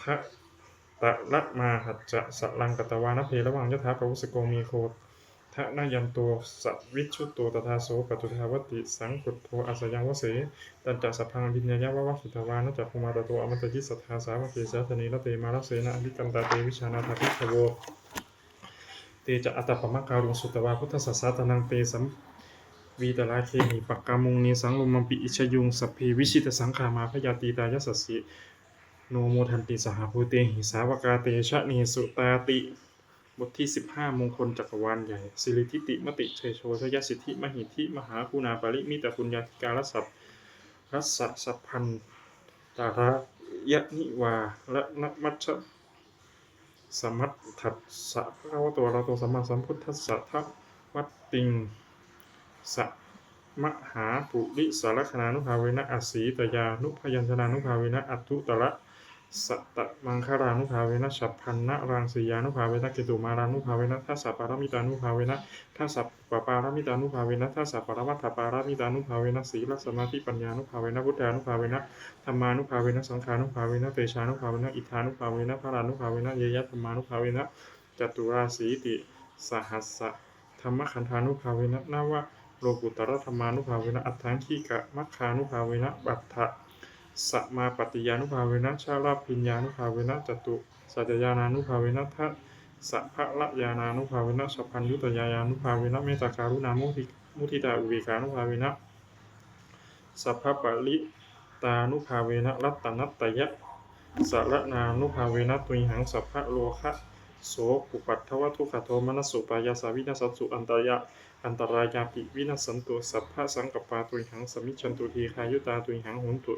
ทะตะละมาหัจจะสะลังกตวานเพระวังยถาปวุสโกมีโคทะนายันโตสัวิชุตโตตถาโสปตุทาวติสังกุตโทอัสยังวเสตันจัสพังวิญญายวะวะขิตวานะจักภูมาตโตอมตะยิสัทธาสาวะเกสะธนีละเตมาลเสนะอภิกันตาเตวิชานาทาภิขโวเตจะอัตตปมะการุงสุตวาพุทธสัสสะตนังเตสัมวีตลาเคหิปักกามุงนีสังลมัมปิอิชยุงสัพเพวิชิตสังขามาพยาตีตายสัสสิโนโมทันติสหภูเตหิสาวกาเตชะเนสุตาติบทที่15มงคลจักรวาลใหญ่สิริทิติมติเชโชชยสิทธิมหิทธิมหาคุณาปริมิตปุญญาธิการสัพรัสสะสัพพันตาระยะนิวาและนมัชฌะสมัตถัสสะพระวะโตอะระโตสัมมาสัมพุทธัสสะทวัตติงสะมหาปุริสารคณานุภาเวนะอสีตยานุพยัญชนะนุภาเวนะอัตตุตระสัตตมังคารานุภาเวนะฉัพพันนะรังสียานุภาเวนะเกตุมารานุภาเวนะทัสสะปารมิตานุภาเวนะทัสสะปปารมิตานุภาเวนะทัสสะปรมัตถปารมิตานุภาเวนะสีลสมาธิปัญญานุภาเวนะพุทธานุภาเวนะธรรมานุภาเวนะสังขานุภาเวนะเตชานุภาเวนะอิทธานุภาเวนะพรานุภาเวนะเยยะธรรมานุภาเวนะจตุราสีติสหัสสะธรรมขันธานุภาเวนะนวะโลกุตระธรรมานุภาเวนะอัฏฐังคีกะมัคคานุภาเวนะบัตถะสัมมาปฏิญานุภาเวนะชาลาภิญญานุภาเวนะจตุสัจญานานุภาเวนะทัสสะภะละญาณานุภาเวนะสัพพัญญุตญานุภาเวนะเมตตาการุณามุทิตาอุเบกขานุภาเวนะสัพพปริตานุภาเวนะรัตตนัตตยะสารนานุภาเวนะตุยหังสัพพะโลคะโสปุปัตถวทุกขโทมนัสสุปายาสาวินาสัสสุอันตรายาปิวินาสันตุสัพพะสังกปาตุยหังสมิชันตุทีคายุตาตุยหังหุนตุ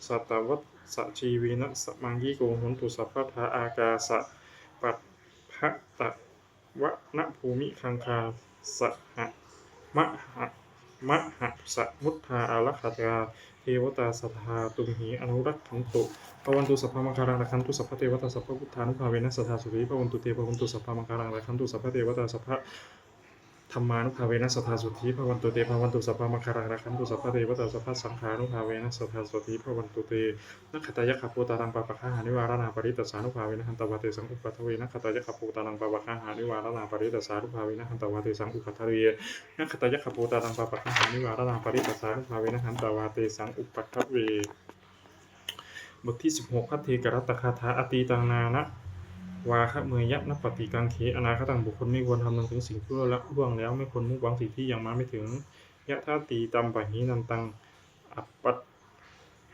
สัตตวัฏสะชีวีนะสมังยีโกหุนตุสัพพะทาอากาสะปัตภะตะวะนะภูมิคังคาสหะมหะสมุทธาอารักขตาเทวตาสัทธาตุมหีอนุรักขันตุภวันตุสัพพมังคารังราคันตุสัพพเทวตาสัพพพุทธานุภาเวนะสัทธาสุขีภวันตุเตภวันตุสัพพมังคารังราคันตุสัพพเทวตาสัพพธรรมานุภาเวนะสัทธาสุขีภวันตุเตภวันตุสัพพมังคารังราคันตุสัพพเทวตาสัพพสังขานุภาเวนะสัทธาสุขีภวันตุเตนักขตายะขัพโพตารังปะปะฆาหานิวารานาปริตสานุภาเวนะหันตวาเตสังอุปัฏฐเวนักขตายะขัพโพตารังปะปะฆาหานิวารานาปริตสานุภาเวนะหันตวาเตสังอุปัฏฐเวนักขตายะขัพโพตารังปะปะฆาหานิวารานาปริตสานุภาเวนะหันตวาเตสังอุปัฏฐเวบทที่16พัทเทกรัตตคาถาอตีตังนานะวาคะเมยะนปฏิกังเขอนาคตังบุคคลไม่ควรทำลงถึงสิ่งที่ล่วงแล้วไม่ควรมุ่งหวังสิ่งที่ยังมาไม่ถึงยะธาตีตัมปะหินันตังอัปปัต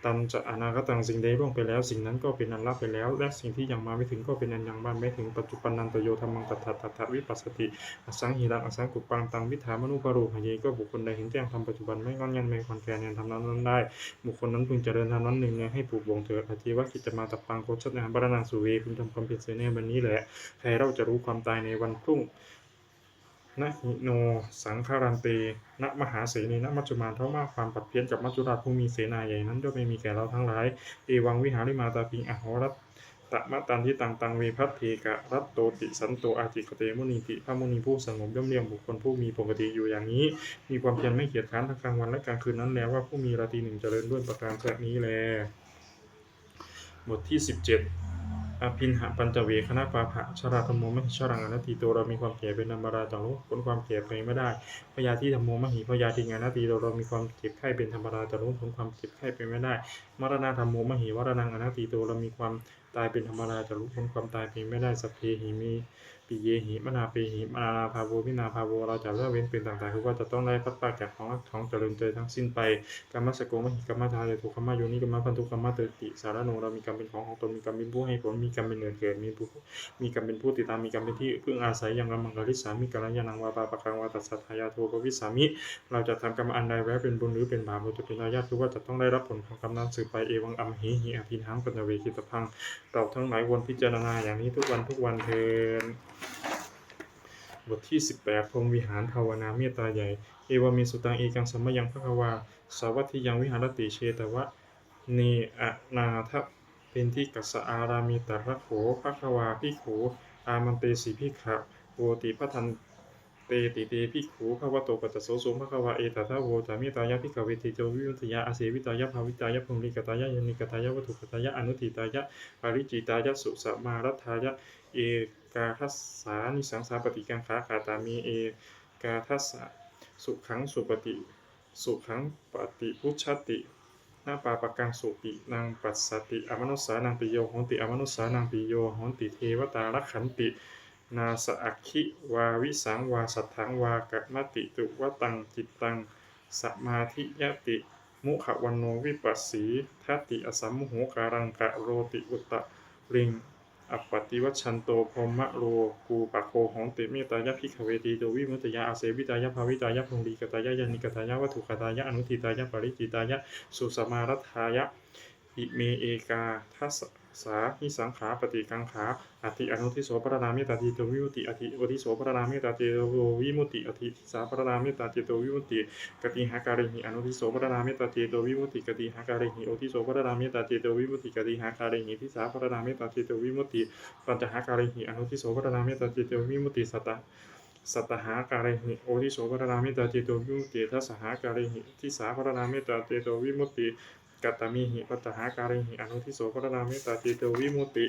ตันจะอนาคตังสิ่งใดล่วงไปแล้วสิ่งนั้นก็เป็นอันละไปแล้วและสิ่งที่ยังมาไม่ถึงก็เป็นอันยังมาไม่ถึงปัจจุบันนันตโยธรรมังตัทถะวิปัสสติอสังหิรังอสังกุปังตังวิถามนุปโรหะเยก็บุคคลใดเห็นแจ้งธรรมปัจจุบันไม่งอนงันไม่คอนแคลนทำนั้นได้บุคคลนั้นพึงเจริญธรรมนั้นหนึ่งให้ปลูกบ่งเถิดอธิวกิจมาตับปังโคชนะบรณาสุเวพึงทำความเพียรเสียในวันนี้แหละใครเราจะรู้ความตายในวันพรุ่ง นะหิโนสังฆารันเตนะมหาเสนีนะมัจจุมานเท่ามากความปัดเพี้ยนกับมัจจุราชผู้มีเสนาใหญ่นั้นย่อมไม่มีแก่เราทั้งหลายเอวังวิหาริมาตาปิงอโหรัตตะมะตันที่ตังเวพัทเทกะรัตโตติสันโตอาจิกเตมุนีติพระมุนีผู้สงบย่อมเลี่ยมบุคคลผู้มีปกติอยู่อย่างนี้มีความเพียรไม่เกียจคร้านทั้งกลางวันและกลางคืนนั้นแล้วว่าผู้มีราตรีหนึ่งเจริญด้วยประการชนี้แลบทที่17อภินหปัญจเวคณะปาภะชราธรรมโมมหิชรังอนัตติโตเรามีความแก่เป็นธรรมดาจังรู้พ้นความแก่ไปไม่ได้พยาธิธรรมโมมหิพยาธิงานาตีเรามีความเจ็บไข้เป็นธรรมดาจังรู้พ้นความเจ็บไข้ไปไม่ได้มรณะธรรมโมมหิวรณังอนัตติโตเรามีความตายเป็นธรรมดาจังรู้พ้นความตายไปไม่ได้สัพเพหิมีปิเยหิมนาเปหิมนาภาโววินาภาโวเราจะละเว้นเป็นต่างๆคือว่าจะต้องได้พัดปากจากของเจริญใจทั้งสิ้นไปกรรมสโกมหิกรรมทายทุกขมโยนิกรรมพันธุกรรมเตติสารโนเรามีกรรมเป็นของตนมีกรรมเป็นผู้ให้ผลมีกรรมเป็นเกิดมีกรรมเป็นผู้ติดตามมีกรรมเป็นที่พึ่งอาศัยยังกรรมังกริสามิกัลยาณังวาปาปะกังวาตัสสัทธายาโทปวิสามิเราจะทำกรรมอันใดไว้เป็นบุญหรือเป็นบาปเราจะเป็นอาญาคือว่าจะต้องได้รับผลของกรรมนั้นสืบไปเอวังอัมหิหิอภินหังปัญจเวคิตพังเราทั้งหลายวนพิจารณาอย่างนี้ทุกวันเทินบทที่18พรหมวิหารภาวนาเมตตาใหญ่เอวามีสุตังเอกังสัมมยังภควาสาวัตถิยังวิหารติเชตวะเนอนาทะเป็นที่กัสสะอารามิตระโขภควาภิกขุอามันเตสีภิกขะโวติพัทันเตติเตภิกขุภวโตปัสสโสสมภควาเอตถะโวจามิตายะภิกขเวทิโจวิมุตติยะอาเสวิตายะภาวิตายะภูริกตายะยนิกตายะวัตถุกตายะอนุติตายะปริจิตายะสุสมารัตถายะเอกาทัสสานิสังสาปฏิกังขาขาตามีเอกาทัสสะสุขังสุปฏิสุขังปฏิพุชตินาปาปกังสุปินางปัสสติอมนุสสานังปิโยโหติอมนุสสานังปิโยโหติเทวตาลักขันตินาสอักขิวาวิสังวาสัทธังวากะมติตุวตังจิตตังสมาธิยติมุขวันโนวิปัสสีทัตติอสัมมุโหการังกะโรติอุตตะลิงอปปติวัชชันโตพรหมโลกูปะโคหงติเมตายะภิกขเวทีโดวิมุตติยาอาเสวิตายะภาวิตายะภูริกตายะยานิกตายะวัตถุกตายะอนุทิตายะปริจิตายะสุสมารัตถายะอิเมเอกาทัสสาหิสังขาปฏิกังขาอธิอนุทิโสปรณาเมตตาจิโตวิมุตติอธิอธิโสปรณาเมตตาจิโตวิมุตติอธิทิสาปรณาเมตตาจิโตวิมุตติกติหาการิหิอนุทิโสปรณาเมตตาจิโตวิมุตติกติหาการิหิโอทิโสปรณาเมตตาจิโตวิมุตติกติหาการิหิทิสาปรณาเมตตาจิโตวิมุตติปัญจหาการิหิอนุทิโสปรณาเมตตาจิโตวิมุตติสัตหาการิหิโอทิโสปรณาเมตตาจิโตวิมุตติทัสหาการิหิทิสาปรณาเมตตาจิโตวิมุตติกัตตมิหิปัตตหาการิหิอนุทิโสปรณาเมตตาจิโตวิมุตติ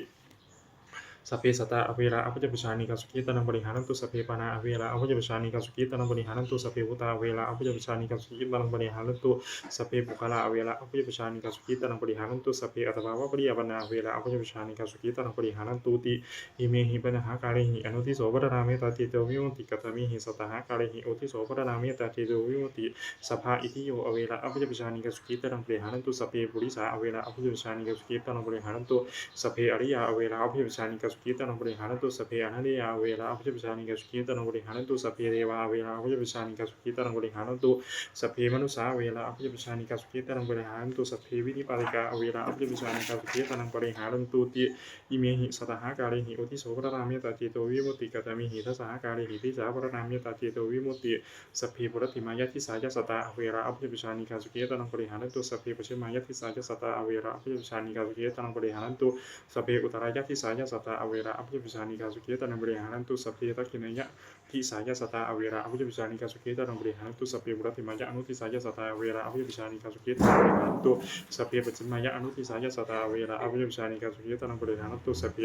สัพเพสัตตาอเวราอภิจปชานิกาสุขิตนังบริหารันตุสัพเพปานาอเวราอภิจปชานิกาสุขิตนังบริหารันตุสัพเพวุตาอเวราอภิจปชานิกาสุขิตนังบริหารันตุสัพเพปุคลาอเวราอภิจปชานิกาสุขิตนังบริหารันตุสัพเพอัตภาวะปริยปนาอเวราอภิจปชานิกาสุขิตนังบริหารันตุติอิเมหิปัญหาการิหิอนุทิโสปรณาเมตตาจิโตวิมุตติกัตตมิหิสัตหาการิหิโอทิโสปรณาเมตตาจิโตวิมุตติสัพพะอิทิโยอเวราอภิจปชานิกาสุขิตนังบริหารันตุสัพเพปุริสาอเวราอภิจปชานิกาสุขิตนังบริหารันตุสัพเพอริยาอเวราอภิจปชานิกาสุขิตนังบริหารันตุสัพเพอนันติยาเวลาอภิปชานิกาสุขิตนังบริหารันตุสัพเพเทวาเวลาอภิปชานิกาสุขิตนังบริหารันตุสัพเพมนุสาเวลาอภิปชานิกาสุขิตนังบริหารันตุสัพเพวินิปาติกาเวลาอภิปชานิกาสุขิตนังบริหารันตุติอิเมหิสัตหาการิหิโอทิโสปรณาเมตตาจิโตวิมุตติกัตตมิหิทัสสหาการิหิทิสาปรณาเมตตาจิโตวิมุตติสัพเพปุรติมายะทิสายะสตาเวลาอภิปชานิกาสุขิตนังบริหารันตุสัพเพปชิมายะทิสายะสตาเวลาอภิปชานิกาสุขิตนังบริหารันตุสัพเพอุตรายะทิสายะสตาเวลาอภิปชานิกาสุขิตนังบริหารันตุสัพเพทักขินยะทิสายะสตาอเวราอภิปชานิกาสุขิตนังบริหารันตุสัพเพปุรติมายะอนุทิสายะสตาเวลาอภิปชานิกาสุขิตนังบริหารันตุสัพเพปัจจิมายะอนุทิสายะสตาเวลาอภิปชานิกาสุขิตนังบริหารันตุสัพเพ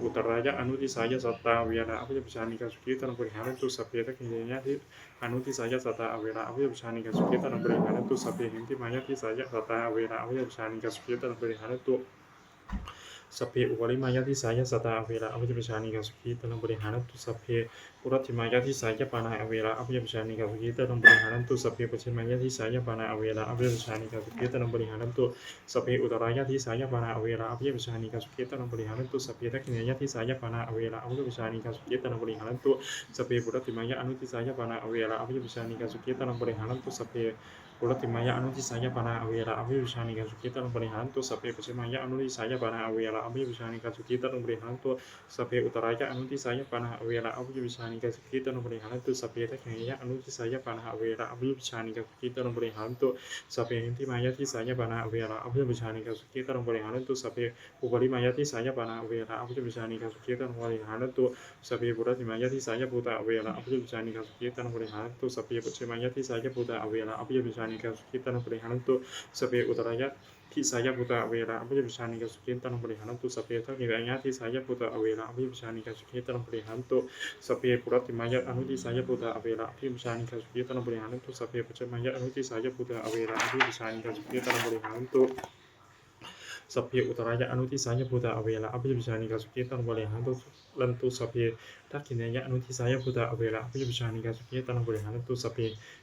อุตรายะอนุทิสายะสตาเวลาอภิปชานิกาสุขิตนังบริหารันตุสัพเพทักขินยะทิอนุทิสายะสตาเวลาอภิปชานิกาสุขิตนังบริหารันตุสัพเพหิมทิมายะทิสายะสตาเวลาอภิปชานิกาสุขิตนังบริหารันตุสัพเพอุปริมายะทิสายะสตาอเวราอภิปชานิกาสุขิตนังบริหารันตุสัพเพปุรัติมายะทิสายะปานาอเวราอภิปชานิกาสุขิตนังบริหารันตุสัพเพปัจฉิมายะทิสายะปานาอเวราอภิปชานิกาสุขิตนังบริหารันตุสัพเพอุตรายะทิสายะปานาอเวราอภิปชานิกาสุขิตนังบริหารันตุสัพเพทักขินยะทิสายะปานาอเวราอภิปชานิกาสุขิตนังบริหารันตุสัพเพปุรัติมายะอนุทิสายะปานาอเวราอภิปชานิกาสุขิตนังบริหารันตุสัพเพปุรติมายะอนุทิสายะปานาอเวราอภิปชานิกาสุขิตนังบริหารันตุสัพเพปัจฉิมายะอนุทิสายะปานาอเวราอ อภิวิชานิกาสุขีตนบริหารตุสเปอุตรายะอนุทิสายปานะเวลาอภิวิชานิกาสุขีตนบริหารตุสเปทักขิยะอนุทิสายปานะเวลาอภิวิชานิกาสุขีตนบริหารตุสเปหินทิมายะทิสายปานะเวลาอภิวิชานิกาสุขีตนบริหารตุสเปอุปริมายะทิสายปานะเวลาอภิวิชานิกาสุขีตนบริหารตุสเปปุรติมายะทิสายปุตตะเวลาอภิวิชานิกาสุขีตนบริหารตุสเปปุชมายะทิสายปุตตะเวลาอภิวิชานิกาสุขีตนบริหารตุสเปอุตรายะทิสายปุตตะเวลาอภิวิชานิกาสุขีตนบริหารตุสเปทักขิยะทิสายปุตตะเวลาอภิวิชานิกาสุขีตนบริหารตุสเปปุรติมายะอนุทิสายปุตตะเวลาอภิวิชานิกาสุขีตนบริหารตุสเปปุชมายะอนุทิสายปุตตะเวลาอภิวิชานิกาสุขีตนบริหารตุสัพเพอุตรายะอนุทิสายพุทธะเวลาอภิวิชานิกาสุขีตังบริหารตุลันตุสัพเพทักขิเนยะอนุทิสายพุทธะเวลาอภิวิชานิกาสุขีตังบริหารตุสัพเพ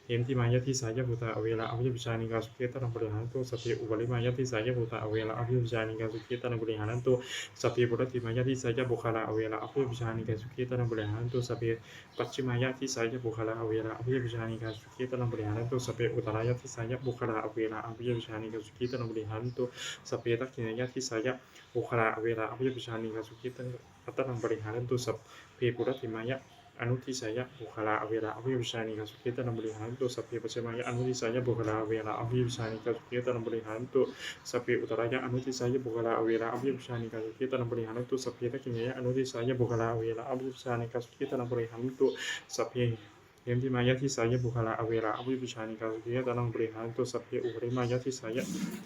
เหมทิมายะทิสายพุทธะเวลาอภิวิชานิกาสุขีตังบริหารตุสัพเพอุบลิมายะทิสายพุทธะเวลาอภิวิชานิกาสุขีตังบริหารตุสัพเพปุรติมายะทิสายบุคลาเวลาอภิวิชานิกาสุขีตังบริหารตุสัพเพปัจฉิมายะทิสายบุคลาเวลาอภิวิชานิกาสุขีตังบริหารตุสัพเพอุตรายะทิสายบุคลาเวลาอภิวิชานิกาสุขีตังบริหารตุสัพเพทักขิเนยะทิสายบุคลาเวลาอภิวิชานิกาสุขีตังอัตตังบริหารตุสัพเพปุรติมายะอนุทิสายบุคลาเวลาอภิวิชานิกาสุขีตังบริหารตุสัพเพปัจฉิมายะอนุทิสายบุคลาเวลาอภิวิชานิกาสุขีตังบริหารตุสัพเพอุตรายะอนุทิสายบุคลาเวลาอภิวิชานิกาสุขีตังบริหารตุสัพเพทักขิเนยะอนุทิสายบุคลาเวลาอภิวิชานิกาสุขีตังบริหารตุสัพเพเหมทิมายะทิสายบุคลาเวลาอภิวิชานิกาสุขีตังบริหารตุสัพเพอุปริมายะทิสาย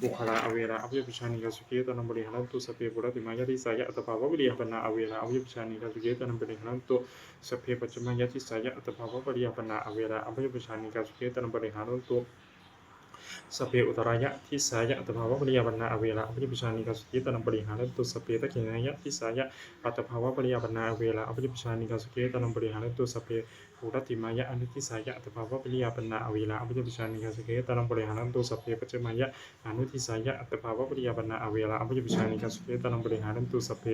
บุคลาเวลาอภิวิชานิกาสุขีตังบริหารตุสัพเพปุรติมายะทิสายอัตภาวะวิริยปนาเวลาอภิวิชานิกาสุขีตังบริหารตุสัพเพปัจฉิมายะทิสายอัตภาวะวิริยปนาเวลาอภิวิชานิกาสุขีตังบริหารตุสเปอุตรายะทิสายะอัตภาวะปริยปนาเวลาอภิวิชานิกาสุขีตังบริหารตุสเปทักขินายะทิสายะอัตภาวะปริยปนาเวลาอภิวิชานิกาสุขีตังบริหารตุสเปปุรติมายะอนุทิสายะอัตภาวะปริยปนาเวลาอภิวิชานิกาสุขีตังบริหารตุสเปปัจฉิมายะอนุทิสายะอัตภาวะปริยปนาเวลาอภิวิชานิกาสุขีตังบริหารตุสเป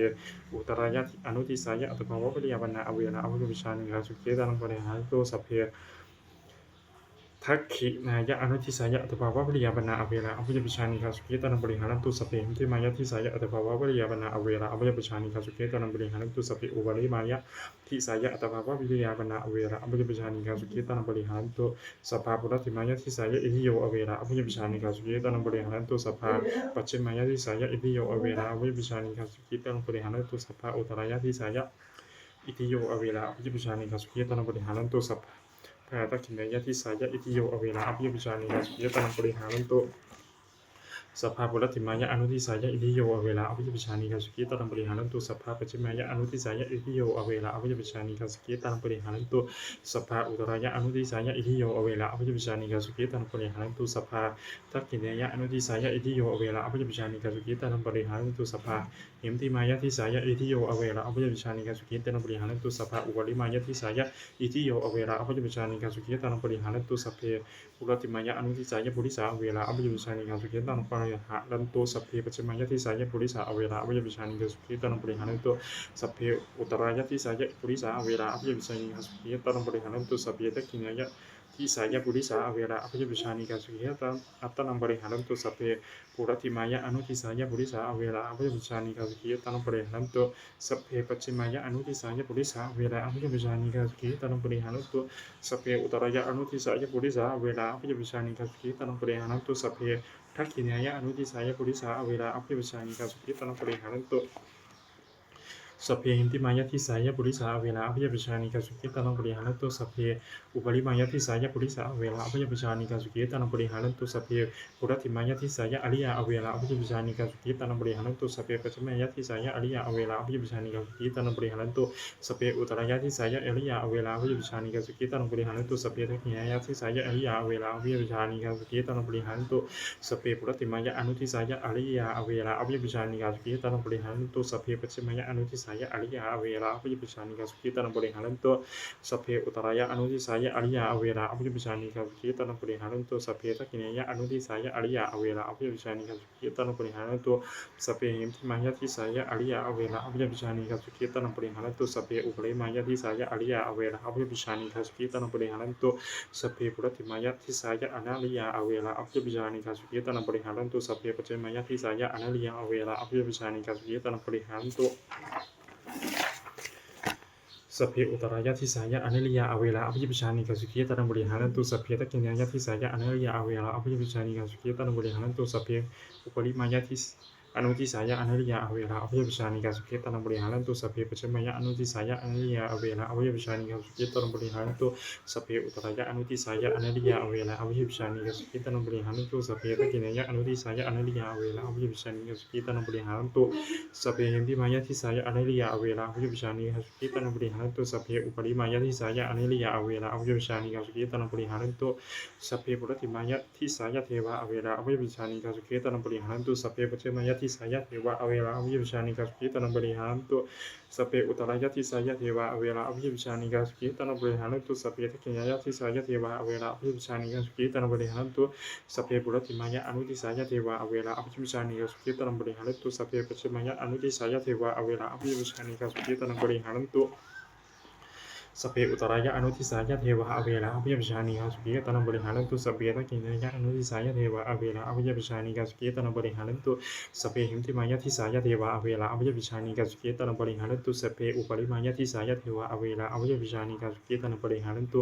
อุตรายะอนุทิสายะอัตภาวะปริยปนาเวลาอภิวิชานิกาสุขีตังบริหารตุสเปทักขินายะอนุทิสายะอัตภาวะปริยปนาเวลาอภิวิชานิกาสุขีตังบริหารตุสเปหิมทิมายะทิสายะอัตภาวะปริยปนาเวลาอภิวิชานิกาสุขีตังบริหารตุสเปอุบลิมายะทิสายะอัตภาวะปริยปนาเวลาอภิวิชานิกาสุขีตังบริหารตุสัพพะปุรติมายะทิสายะอิทิโยเวลาอภิวิชานิกาสุขีตังบริหารตุสัพพะปัจฉิมายะทิสายะอิทิโยเวลาอภิวิชานิกาสุขีตังบริหารตุสัพพะอุตรายะทิสายะอิทิโยเวลาอภิวิชานิกาสุขีตังบริหารตุสัพพะทักขินายะทิสายะอิทิโยเวลาอภิวิชานิกาสุขีตังบริหารตุสัพพะปุรติมายะอนุทิสายะอิทิโยเวลาอภิวิชานิกาสุขีตังบริหารตุสัพพะปัจฉิมายะอนุทิสายะอิทิโยเวลาอภิวิชานิกาสุขีตังบริหารตุสัพพะอุตรายะอนุทิสายะอิทิโยเวลาอภิวิชานิกาสุขีตังบริหารตุสัพพะทักขินายะอนุทิสายะอิทิโยเวลาอภิวิชานิกาสุขีตังบริหารตุสัพพะเหมทิมายะทิสายะอิทิโยเวลาอภิวิชานิกาสุขีตังบริหารตุสัพพะอุปริมายะทิสายะอิทิโยเวลาอภิวิชานิกาสุขีตังบริหารตุสัพเพปุรติมายะอนุทิสายะปุริสาเวลาอภิวิชานิกาสุขีตังบริหารตุสัพเพปัจฉิมายะทิสายะปุริสาเวลาอภิวิชานิกาสุขีตังบริหารตุสัพเพอุตรายะทิสายะปุริสาเวลาอภิวิชานิกาสุขีตังบริหารตุสัพเพทักขินายะทิสายะปุริสาเวลาอภิวิชานิกาสุขีตังอัตตังบริหารตุสัพเพปุรติมายะอนุทิสายะปุริสาเวลาอภิวิชานิกาสุขีตังบริหารตุสัพเพปัจฉิมายะอนุทิสายะปุริสาเวลาอภิวิชานิกาสุขีตังบริหารตุสัพเพอุตรายะอนุทิสายะปุริสาเวลาอภิวิชานิกาสุขีตังบริหารตุสัพเพทักขินายะอนุทิสายะปุริสาเวลาอภิวิชานิกาสุขีตังบริหารตุสัพเพหิมทิมายะทิสายะปุริสาเวลาอภิวิชานิกาสุขีตังบริหารตุสัพเพอุปริมายะทิสายะปุริสาเวลาอภิวิชานิกาสุขีตังบริหารตุสัพเพปุรติมายะทิสายะอริยะเวลาอภิวิชานิกาสุขีตังบริหารตุสัพเพปัจฉิมายะทิสายะอริยะเวลาอภิวิชานิกาสุขีตังบริหารตุสัพเพอุตรายะทิสายะอริยะเวลาอภิวิชานิกาสุขีตังบริหารตุสัพเพทักขินายะทิสายะอริยะเวลาอภิวิชานิกาสุขีตังบริหารตุสัพเพปุรติมายะอนุทิสายะอริยะเวลาอภิวิชานิกาสุขีตังบริหารตุสัพเพปัจฉิมายะอนุทิสา ายะอริยาอเวราอภิยปิชานิกาสุขีตนังบริหารันตุสัพเพอุตรายะอนุทิสายะอริยาอเวราอภิยปิชานิกาสุขีตนังบริหารันตุสัพเพทักขิเนยะอนุทิสายะอริยาอเวราอภิยปิชานิกาสุขีตนังบริหารันตุสัพเพหิมทิมายะทิสายะอริยาอเวราอภิยปิชานิกาสุขีตนังบริหารันตุสัพเพอุปริมายะทิสายะอริยาอเวราอภิยปิชานิกาสุขีตนังบริหารันตุสัพเพปุรติมายะทิสายะอนาลิยาอเวราอภิยปิชานิกาสุขีตนังบริหารันตุสัพเพปัจเจมายะทิสายะอนาลิยาอเวราอภิยปิชานิกาสุขีตนังบริหารันตุสัพเพอุตรายะทิสายะอนิริยาอเวราอภิยปิชานิกาสุขีตนังบริหารันตุสัพเพทักขิเนยะทิสายะอนิริยาอเวราอภิยปิชานิกาสุขีตนังบริหารันตุสัพเพอุปริมายะทิอนุทิสายะอนิริยาอเวราอภิยปิชานิกาสุขีตนังบริหารันตุสัพเพปัจเจมายะอนุทิสายะอนิริยาอเวราอภิยปิชานิกาสุขีตนังบริหารันตุสัพเพอุตรายะอนุทิสายะอนิริยาอเวราอภิยปิชานิกาสุขีตนังบริหารันตุสัพเพทักขิเนยะอนุทิสายะอนิริยาอเวราอภิยปิชานิกาสุขีตนังบริหารันตุสัพเพหิมพิมายะทิสายะอนิริยาอเวราอภิยปิชานิกาสุขีตนังบริหารันตุสัพเพอุปริมายะทิสายะอนิริยาอเวราอภิยปิชานิกาสุขีตนังบริหารันตุสัพเพปุรติมายะทิสายะเทวะอเวราอภิยปิชานิกาสุขีตนังบริหารันตุสัพเพปัจเจมายะทิสายะเทวะอเวราอภิยปิชานิกาสุขีตนังบริหารันตุสัพเพอุตรายะทิสายะเทวะอเวราอภิยปิชานิกาสุขีตนังบริหารันตุสัพเพทักขิเนยะทิสายะเทวะอเวราอภิยปิชานิกาสุขีตนังบริหารันตุสัพเพปุรติมายะอนุทิสายะเทวะอเวราอภิยปิชานิกาสุขีตนังบริหารันตุสัพเพปัจเจมายะอนุทิสายะเทวะอเวราอภิยปิชานิกาสุขีตนังบริหารันตุสัพเพอุตรายะอนุทิสายะเทวะอเวราอภิยปิชานิกาสุขีตนังบริหารันตุสัพเพทักขิเนยะอนุทิสายะเทวะอเวราอภิยปิชานิกาสุขีตนังบริหารันตุสัพเพหิมทิมายะทิสายะเทวะอเวราอภิยปิชานิกาสุขีตนังบริหารันตุสัพเพอุปริมายะทิสายะเทวะอเวราอภิยปิชานิกาสุขีตนังบริหารันตุ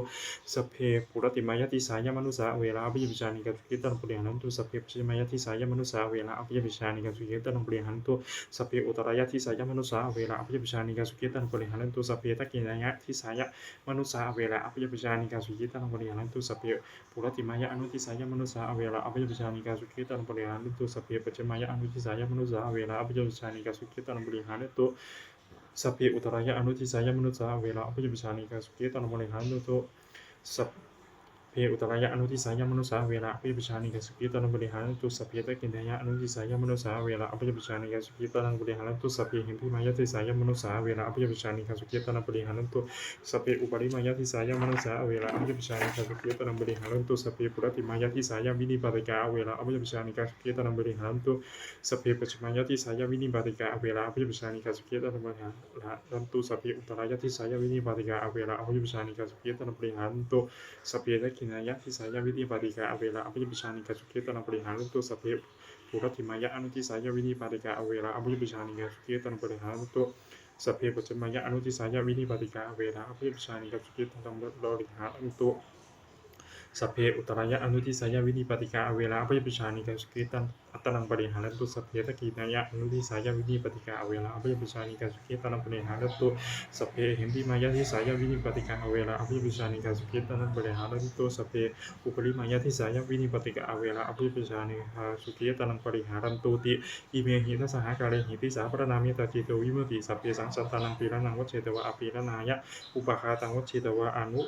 สัพเพปุรติมายะทิสายะมนุสาอเวราอภิยปิชานิกาสุขีตนังบริหารันตุสัพเพปัจฉิมายะทิสายะมนุสาอเวราอภิยปิชานิกาสุขีตนังบริหารันตุสัพเพอุตรายะทิสายะมนุสาอเวราอภิยปิชานิกาสุขีตนังบริหารันตุสัพเพทักขิเนยะทิสายะมนุสาอเวราอภิยปิชานิกาสุขีตนังบริหารันตุสัพเพปุรติมายะอนุทิสายะมนุสาอเวราอภิยปิชานิกาสุขีตนังบริหารันตุสัพเพปัจฉิมายะอนุทิสายะมนุสาอเวราอภิยปิชานิกาสุขีตนังบริหารันตุสัพเพอุตรายะอนุทิสายะมนุสาอเวราอภิยปิชานิกาสุขีตนังบริหารันตุสัพเพอุตรายะอนุทิสายะมนุสาเวราอภิยปิชานิกาสุขีตนังบริหารันตุสัพเพทักขิเนยะอนุทิสายะมนุสาเวราอภิยปิชานิกาสุขีตนังบริหารันตุสัพเพหิมพิมายะทิสายะมนุสาเวราอภิยปิชานิกาสุขีตนังบริหารันตุสัพเพอุปริมายะทิสายะมนุสาเวราอภิยปิชานิกาสุขีตนังบริหารันตุสัพเพปุรติมายะทิสายะวินิบาติกาเวราอภิยปิชานิกาสุขีตนังบริหารันตุสัพเพปัจฉิมายะทิสายะวินิบาติกาเวราอภิยปิชานิกาสุขีตนังบริหารันตุสัพเพอุตรายะทิสายะวินิบาติกาเวราอภิยปิชานิกาสุขีตนังบริหารันตุสัพเพทักขิเนยะทิสายะวินิบาติกาเวราอภิยปิชานิกาสุขีตนังบริหารันตุสัพเพปุรติมายะอนุทิสายะวินิบาติกาเวราอภิยปิชานิกาสุขีตนังบริหารันตุสัพเพปัจฉิมายะอนุทิสายะวินิบาติกาเวราอภิยปิชานิกาสุขีตนังบริหารันตุสัพเพอุตรายะอนุทิสายะวินิปติกาอเวราอภิยปิชานิกาสุขีตันอัตตนังปริหารันตุสัพเพทักขิเนยะอนุทิสายะวินิปติกาอเวราอภิยปิชานิกาสุขีตันปริหารันตุสัพเพหิมพิมายะทิสายะวินิปติกาอเวราอภิยปิชานิกาสุขีตันปริหารันตุสัพเพอุปริมายะทิสายะวินิปติกาอเวราอภิยปิชานิกาสุขีตันปริหารันตุติอิเมหิทัสหากาเลหิติสาปรณามิตาจิโตวิมุตติสัพเพสังสัตตานังปีระนังวัชเชตวะอปีระนายะอุปคาตังวัชเชตวะอนุ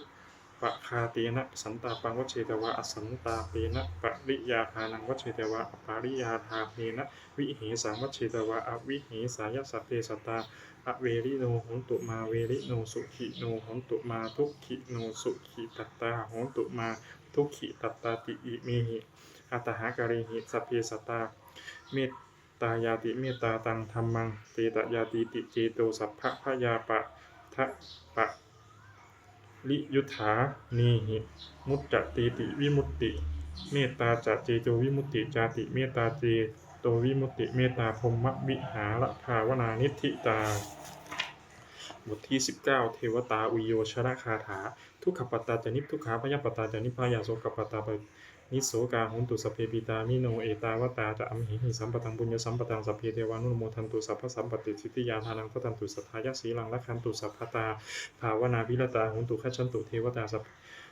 ปะคาเตนะสันตาปังวัชเชตวะอสันตาเปนะปริยาทานังวัชเชตวะปริยาทาเปนะวิเหสังวัชเชตวะอวิเหสายสัพเพสัตตาอเวริโนโหตุมาเวริโนสุขิโนโหตุมาทุกขิโนสุขิตัตตาโหตุมาทุกขิตัตตาติอิเมหิอัตหากาเรหิสัพเพสัตตาเมตตายาติเมตตาตังธัมมังเตตยาติติเจโตสัพพะพยาปะทะปะลิยุทธานีหิมุตตติติวิมุตติเมตตาจัตเจโตวิมุตติจาติเมตตาเจโตวิมุตติเมตตาพรหมวิหารภาวนานิธิตาบทที่19เทวตาอุโยชนะคาถาทุกขปัตตาจนิทุกขาพยาปัตตาจนิพายาโสกปัตตานิโสกาหุนตุสัพเพปิตามิโนเอตาวตาจะอัมหิหิสัมปตังบุญญสัมปตังสัพเพเทวานุโมทันตุสัพพสัมปติสิทธิยาทานังพัทันตุสัทธายะสีลังละคันตุสัพพตาภาวนาวิรตาหุนตุขัจฉันตุเทวตาสัพ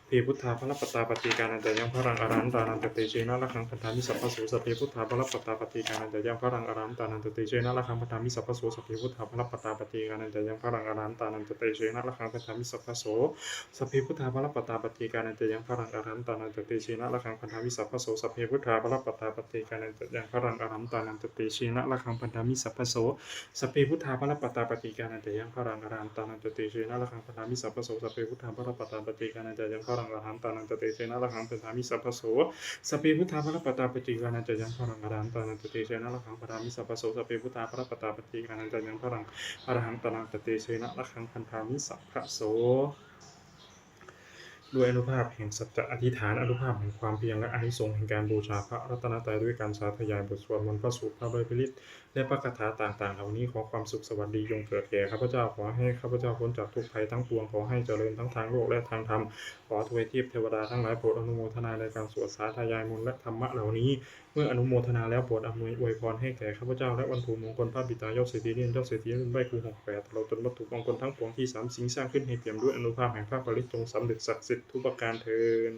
เพ เพพุทธาภรปตาปฏิการนันจะยังพระรังอรหันตานันตเตเชนะละครังพันธามิสัพพโสสัพเพพุทธาภรปตาปฏิการนันจะยังพระรังอรหันตานันตเตเชนะละครังพันธามิสัพพโสสัพเพพุทธาภรปตาปฏิการนันจะยังพระรังอรหันตานันตเตเชนะละครังพันธามิสัพพโสสัพเพพุทธาภรปตาปฏิการนันจะยังพระรังอรหันตานันตเตเชนะละครังพันธามิสัพพโสสัพเพพุทธาภรปตาปฏิการนันจะยังพระรังอรหันตานันตเตเชนะละครังพันธามิสัพพโสสัพเพพุทธาภรปตาปฏิการนันจะยังพระรังอรหันตานันตเตเชนะละครังพันธามิสัพพโสสัพเพพุทธาภรปตาปฏิการนันจะยังพระรังอรหันตานันตเตเชนะละครังพันธามิสัพพโสสัพเพพุทธาภรปตาปฏิการนันจะยังพระรังอรหันตานันตเตเชนะละครังพันธามิสัพพโสสัพเพพุทธาภรปตาปฏิการนันจะยังพระรังอรหันตานันตเตเชนะละครังพันธามิสัพพโสด้วยอนุภาพแห่งสัจจะอธิษฐานอนุภาพแห่งความเพียรและอานิสงส์แห่งการบูชาพระรัตนตรัยด้วยการสาธยายบทสวดมนต์พระสูตรพระไตรปิฎกและพระคาถาต่างๆเหล่านี้ขอความสุขสวัสดีจงเกิดแก่ข้าพเจ้าขอให้ข้าพเจ้าพ้นจากทุกภัยทั้งปวงขอให้เจริญทั้งทางโลกและทางธรรมขอทวยเทพเทวดาทั้งหลายโปรดอนุโมทนาในการสวดสาธยายมนต์และธรรมะเหล่านี้เมื่ออนุโมทนาแล้วโปรดอำนวยอวยพรให้แก่ข้าพเจ้าและวันถูมงคลพระบิดายอดเศรษฐีเรียนยอดเศรษฐีรุ่นใบครู68ตลอดจนวัตถุมงคลทั้งปวงที่สามสิ่งสร้างขึ้นให้เปี่ยมด้วยอนุภาพแห่งพระปริตจงสำเร็จศักดิ์สิทธิ์ทุกประการเทอญ